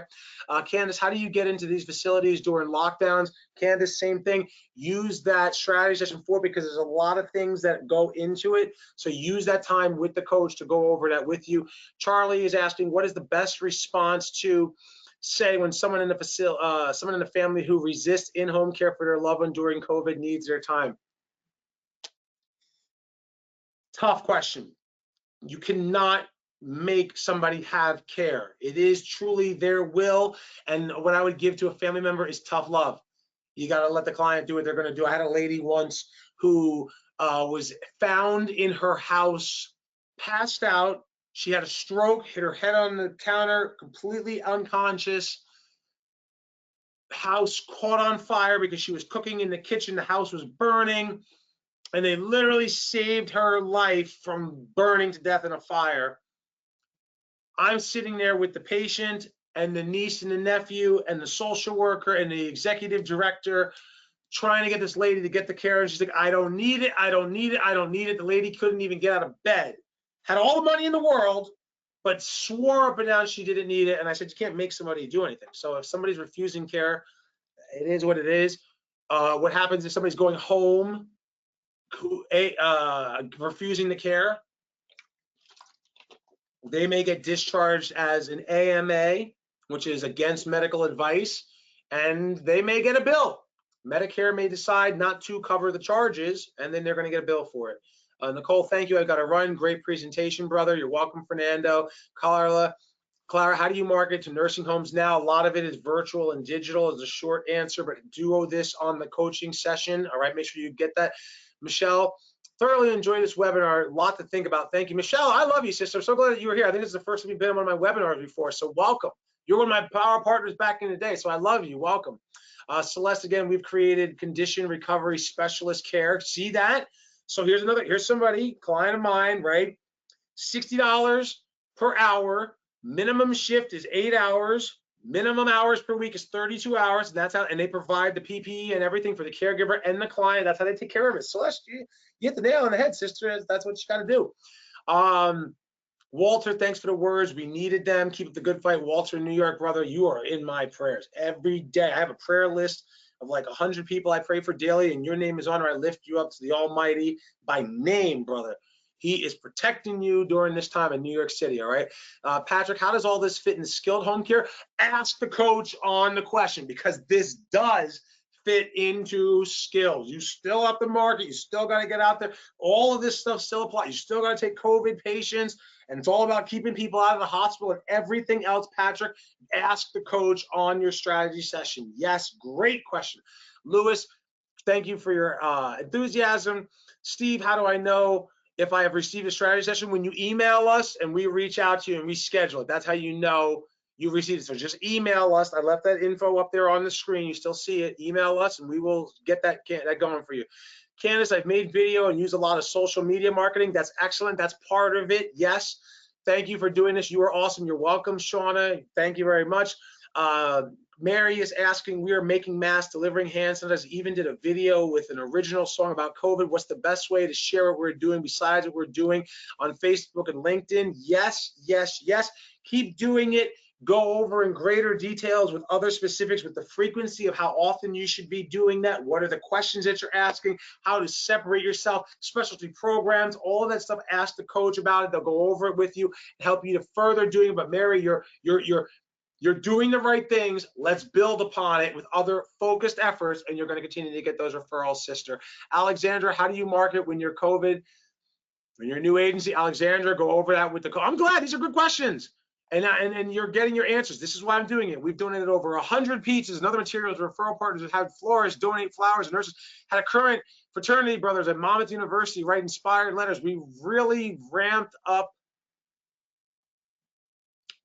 Candace, how do you get into these facilities during lockdowns? Candace, same thing. Use that strategy session for, because there's a lot of things that go into it. So use that time with the coach to go over that with you. Charlie is asking, what is the best response to, say, when someone in the family who resists in-home care for their loved one during COVID needs their time? Tough question. You cannot make somebody have care. It is truly their will. And what I would give to a family member is tough love. You got to let the client do what they're going to do. I had a lady once who was found in her house, passed out. She had a stroke, hit her head on the counter, completely unconscious. House caught on fire because she was cooking in the kitchen. The house was burning. And they literally saved her life from burning to death in a fire. I'm sitting there with the patient and the niece and the nephew and the social worker and the executive director trying to get this lady to get the care. And she's like, I don't need it. I don't need it. I don't need it. The lady couldn't even get out of bed. Had all the money in the world, but swore up and down she didn't need it. And I said, you can't make somebody do anything. So if somebody's refusing care, it is what it is. What happens if somebody's going home, refusing the care? They may get discharged as an AMA, which is against medical advice, and they may get a bill. Medicare may decide not to cover the charges, and then they're going to get a bill for it. Nicole, thank you. I got to run. Great presentation, brother. You're welcome, Fernando. Clara, how do you market to nursing homes now? A lot of it is virtual and digital is a short answer, but do this on the coaching session. All right, make sure you get that. Michelle, thoroughly enjoyed this webinar. A lot to think about. Thank you. Michelle, I love you, sister. I'm so glad that you were here. I think this is the first time you've been on one of my webinars before, so welcome. You're one of my power partners back in the day, so I love you. Welcome. Celeste, again, we've created condition recovery specialist care. See that? So here's somebody, client of mine, right? $60 per hour. Minimum shift is 8 hours. Minimum hours per week is 32 hours. And that's how, and they provide the PPE and everything for the caregiver and the client. That's how they take care of it. Celeste, you hit the nail on the head, sister. That's what you got to do. Walter, thanks for the words. We needed them. Keep up the good fight. Walter, New York, brother, you are in my prayers every day. I have a prayer list of like 100 people I pray for daily, and your name is on there. I lift you up to the Almighty by name, brother. He is protecting you during this time in New York City, all right? Patrick, how does all this fit in skilled home care? Ask the coach on the question, because this does fit into skills. You still have to market. You still got to get out there. All of this stuff still applies. You still got to take COVID patients, and it's all about keeping people out of the hospital and everything else. Patrick, ask the coach on your strategy session. Yes, great question. Lewis, thank you for your enthusiasm. Steve, how do I know if I have received a strategy session? When you email us and we reach out to you and we schedule it, that's how you know you received it. So just email us. I left that info up there on the screen. You still see it. Email us and we will get that going for you. Candace, I've made video and use a lot of social media marketing. That's excellent. That's part of it. Yes. Thank you for doing this. You are awesome. You're welcome, Shauna. Thank you very much. Mary is asking, we are making masks, delivering hand sanitizer, even did a video with an original song about COVID. What's the best way to share what we're doing besides what we're doing on Facebook and LinkedIn? Yes, yes, yes. Keep doing it. Go over in greater details with other specifics, with the frequency of how often you should be doing that. What are the questions that you're asking? How to separate yourself, specialty programs, all of that stuff. Ask the coach about it. They'll go over it with you and help you to further doing it. But Mary, you're doing the right things. Let's build upon it with other focused efforts, and you're going to continue to get those referrals, sister. Alexandra, how do you market when you're COVID? When you're a new agency, Alexandra, go over that with the coach. I'm glad. These are good questions. And you're getting your answers. This is why I'm doing it. We've donated over 100 pizzas and other materials. Referral partners have had florists donate flowers, and nurses had a current fraternity brothers at Monmouth University write inspired letters. We really ramped up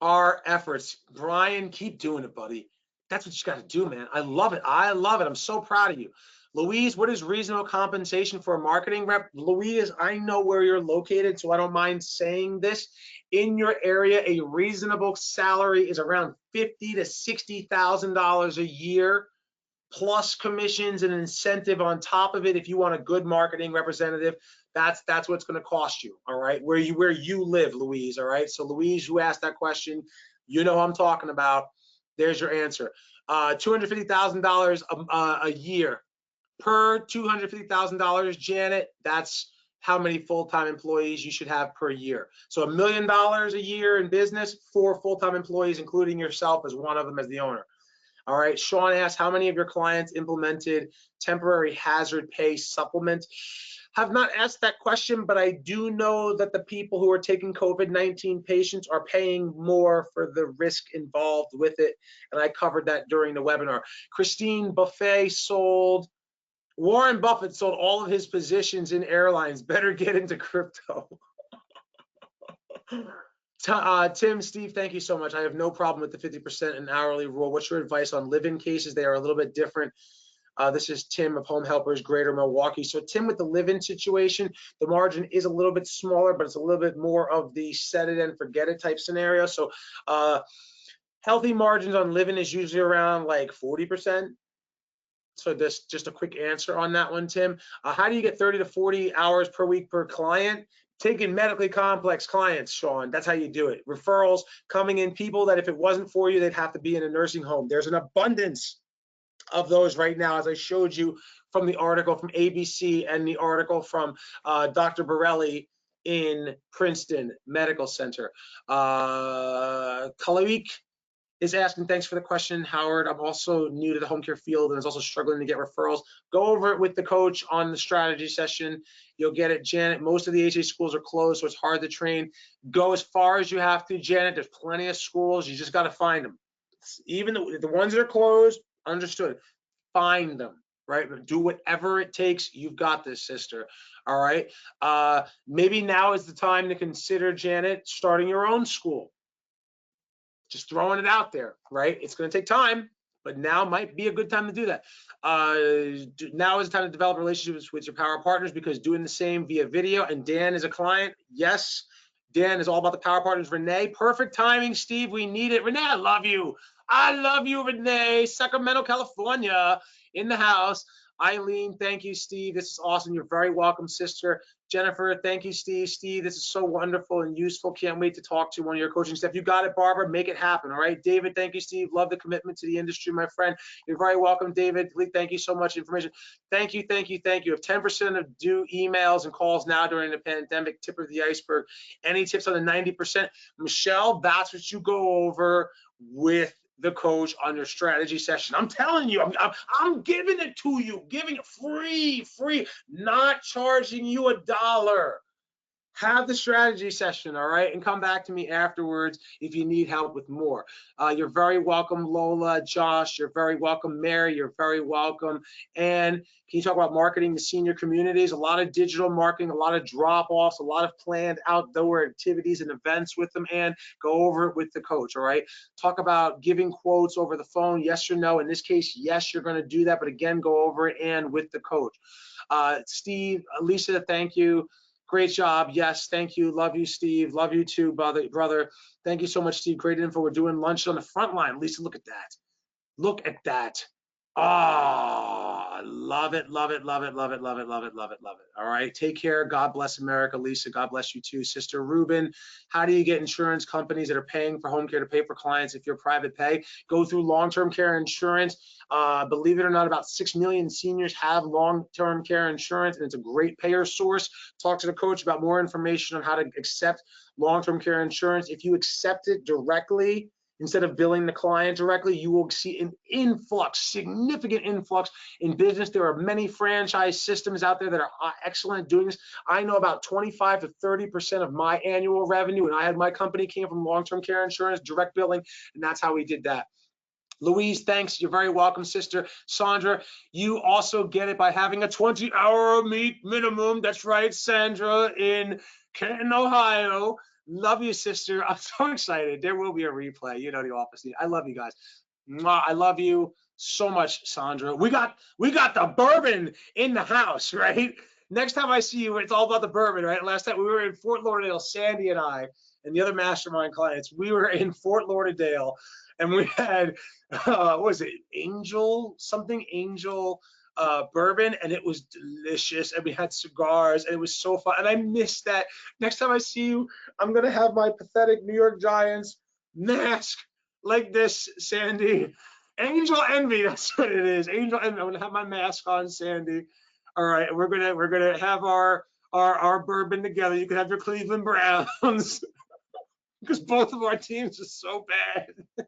our efforts. Brian, keep doing it, buddy. That's what you got to do, man. I love it. I love it. I'm so proud of you. Louise, what is reasonable compensation for a marketing rep? Louise, I know where you're located, so I don't mind saying this. In your area, a reasonable salary is around $50,000 to $60,000 a year, plus commissions and incentive on top of it. If you want a good marketing representative, that's what it's going to cost you. All right, where you live, Louise. All right, so Louise, who asked that question, you know who I'm talking about. There's your answer. $250,000 a year. Per $250,000, Janet, that's how many full-time employees you should have per year. So $1 million a year in business, 4 full-time employees, including yourself as one of them as the owner. All right, Sean asked, how many of your clients implemented temporary hazard pay supplement? Have not asked that question, but I do know that the people who are taking COVID-19 patients are paying more for the risk involved with it, and I covered that during the webinar. Christine Buffet sold, Warren Buffett sold all of his positions in airlines. Better get into crypto. Tim, Steve, thank you so much. I have no problem with the 50% and hourly rule. What's your advice on live-in cases? They are a little bit different. This is Tim of Home Helpers, Greater Milwaukee. So Tim, with the live-in situation, the margin is a little bit smaller, but it's a little bit more of the set it and forget it type scenario. So healthy margins on live-in is usually around like 40%. So this just a quick answer on that one, Tim. How do you get 30 to 40 hours per week per client? Taking medically complex clients, Sean. That's how you do it. Referrals coming in, people that if it wasn't for you, they'd have to be in a nursing home. There's an abundance of those right now, as I showed you from the article from ABC and the article from Dr. Borelli in Princeton Medical Center. Kalaik is asking, thanks for the question, Howard. I'm also new to the home care field and is also struggling to get referrals. Go over it with the coach on the strategy session. You'll get it. Janet, most of the HA schools are closed, so it's hard to train. Go as far as you have to, Janet. There's plenty of schools. You just got to find them. Even the ones that are closed, understood. Find them, right? Do whatever it takes. You've got this, sister. All right. Maybe now is the time to consider, Janet, starting your own school. Just throwing it out there, right? It's going to take time, but now might be a good time to do that. Now is the time to develop relationships with your power partners, because doing the same via video, and Dan is a client. Yes, Dan is all about the power partners. Renee, perfect timing, Steve. We need it. Renee, I love you. I love you, Renee. Sacramento, California, in the house. Eileen, thank you, Steve. This is awesome. You're very welcome, sister. Jennifer, thank you, Steve. Steve, this is so wonderful and useful. Can't wait to talk to one of your coaching staff. You got it, Barbara. Make it happen. All right. David, thank you, Steve. Love the commitment to the industry, my friend. You're very welcome, David. Thank you so much. Information. Thank you, thank you, thank you. If 10% of due emails and calls now during the pandemic, tip of the iceberg. Any tips on the 90%? Michelle, that's what you go over with the coach on your strategy session. I'm telling you, I'm giving it to you, giving it free, not charging you $1. Have the strategy session, all right, and come back to me afterwards if you need help with more. You're very welcome, Lola, Josh. You're very welcome, Mary. You're very welcome. And can you talk about marketing to senior communities? A lot of digital marketing, a lot of drop-offs, a lot of planned outdoor activities and events with them, and go over it with the coach, all right? Talk about giving quotes over the phone, yes or no. In this case, yes, you're going to do that, but again, go over it and with the coach. Steve, Lisa, thank you. Great job. Yes, thank you. Love you, Steve. Love you too, brother. Thank you so much, Steve. Great info. We're doing lunch on the front line. Lisa, look at that. Look at that. Oh, love it, love it, love it, love it, love it, love it, love it, love it. All right. Take care. God bless America. Lisa, God bless you too. Sister Ruben, how do you get insurance companies that are paying for home care to pay for clients if you're private pay? Go through long-term care insurance. Believe it or not, about 6 million seniors have long-term care insurance, and it's a great payer source. Talk to the coach about more information on how to accept long-term care insurance. If you accept it directly, instead of billing the client directly, you will see an influx, significant influx in business. There are many franchise systems out there that are excellent at doing this. I know about 25 to 30% of my annual revenue, and I had my company came from long-term care insurance, direct billing, and that's how we did that. Louise, thanks. You're very welcome, sister. Sandra, you also get it by having a 20-hour minimum. That's right, Sandra, in Canton, Ohio. Love you, sister. I'm so excited. There will be a replay. You know the office. I love you guys. Mwah, I love you so much, Sandra. We got the bourbon in the house, right? Next time I see you, it's all about the bourbon, right? Last time we were in Fort Lauderdale, Sandy and I, and the other mastermind clients, we were in Fort Lauderdale, and we had, what was it, Angel bourbon, and it was delicious, and we had cigars, and it was so fun, and I missed that. Next time I see you, I'm gonna have my pathetic New York Giants mask like this, Sandy. Angel Envy, that's what it is. Angel Envy. I'm gonna have my mask on, Sandy. All right, we're gonna have our bourbon together. You can have your Cleveland Browns because both of our teams are so bad.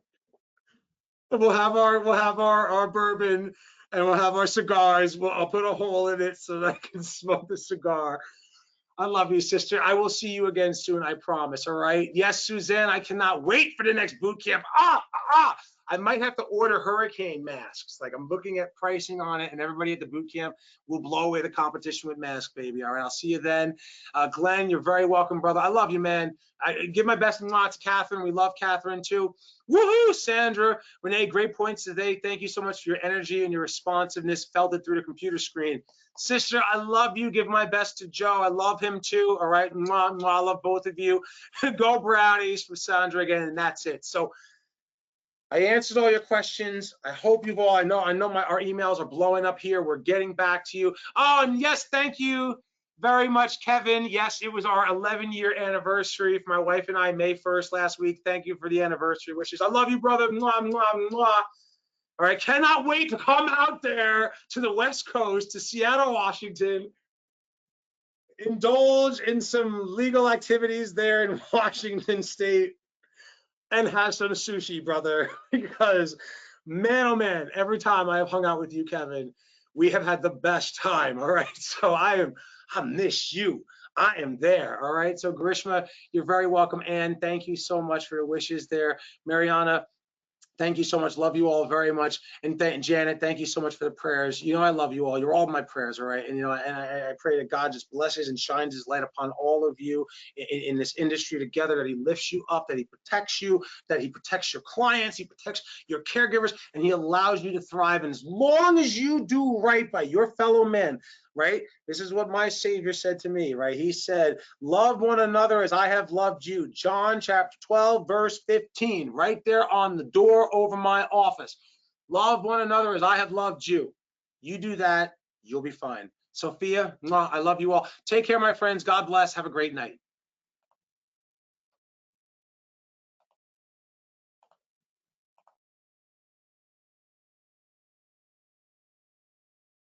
We'll have our bourbon, and we'll have our cigars. I'll put a hole in it so that I can smoke the cigar. I love you, sister. I will see you again soon, I promise, all right? Yes, Suzanne, I cannot wait for the next boot camp. I might have to order hurricane masks. Like, I'm looking at pricing on it, and everybody at the boot camp will blow away the competition with masks, baby, all right? I'll see you then. Glenn, you're very welcome, brother. I love you, man. I give my best and lots to Catherine. We love Catherine, too. Woohoo, Sandra. Renee, great points today. Thank you so much for your energy and your responsiveness. Felt it through the computer screen. Sister, I love you. Give my best to Joe. I love him too. All right. Mwah, mwah. I love both of you. Go Brownies from Sandra again, and that's it. So I answered all your questions. I hope you've all, I know our emails are blowing up here. We're getting back to you. Oh, and yes, thank you very much, Kevin. Yes, it was our 11-year anniversary for my wife and I, May 1st last week. Thank you for the anniversary wishes. I love you, brother. Mwah, mwah, mwah. All right, cannot wait to come out there to the West Coast, to Seattle, Washington. indulge in some legal activities there in Washington State and have some sushi, brother, because man, oh man, every time I have hung out with you, Kevin, we have had the best time. All right. So I miss you. I am there. All right. So Grishma, you're very welcome. And thank you so much for the wishes there. Mariana, thank you so much. Love you all very much. And Janet, thank you so much for the prayers. You know, I love you all. You're all my prayers, all right? And, you know, and I pray that God just blesses and shines his light upon all of you in this industry together, that he lifts you up, that he protects you, that he protects your clients, he protects your caregivers, and he allows you to thrive. And as long as you do right by your fellow men, right? This is what my Savior said to me, right? He said, love one another as I have loved you. John chapter 12, verse 15, right there on the door over my office. Love one another as I have loved you. You do that, you'll be fine. Sophia, I love you all. Take care, my friends. God bless. Have a great night.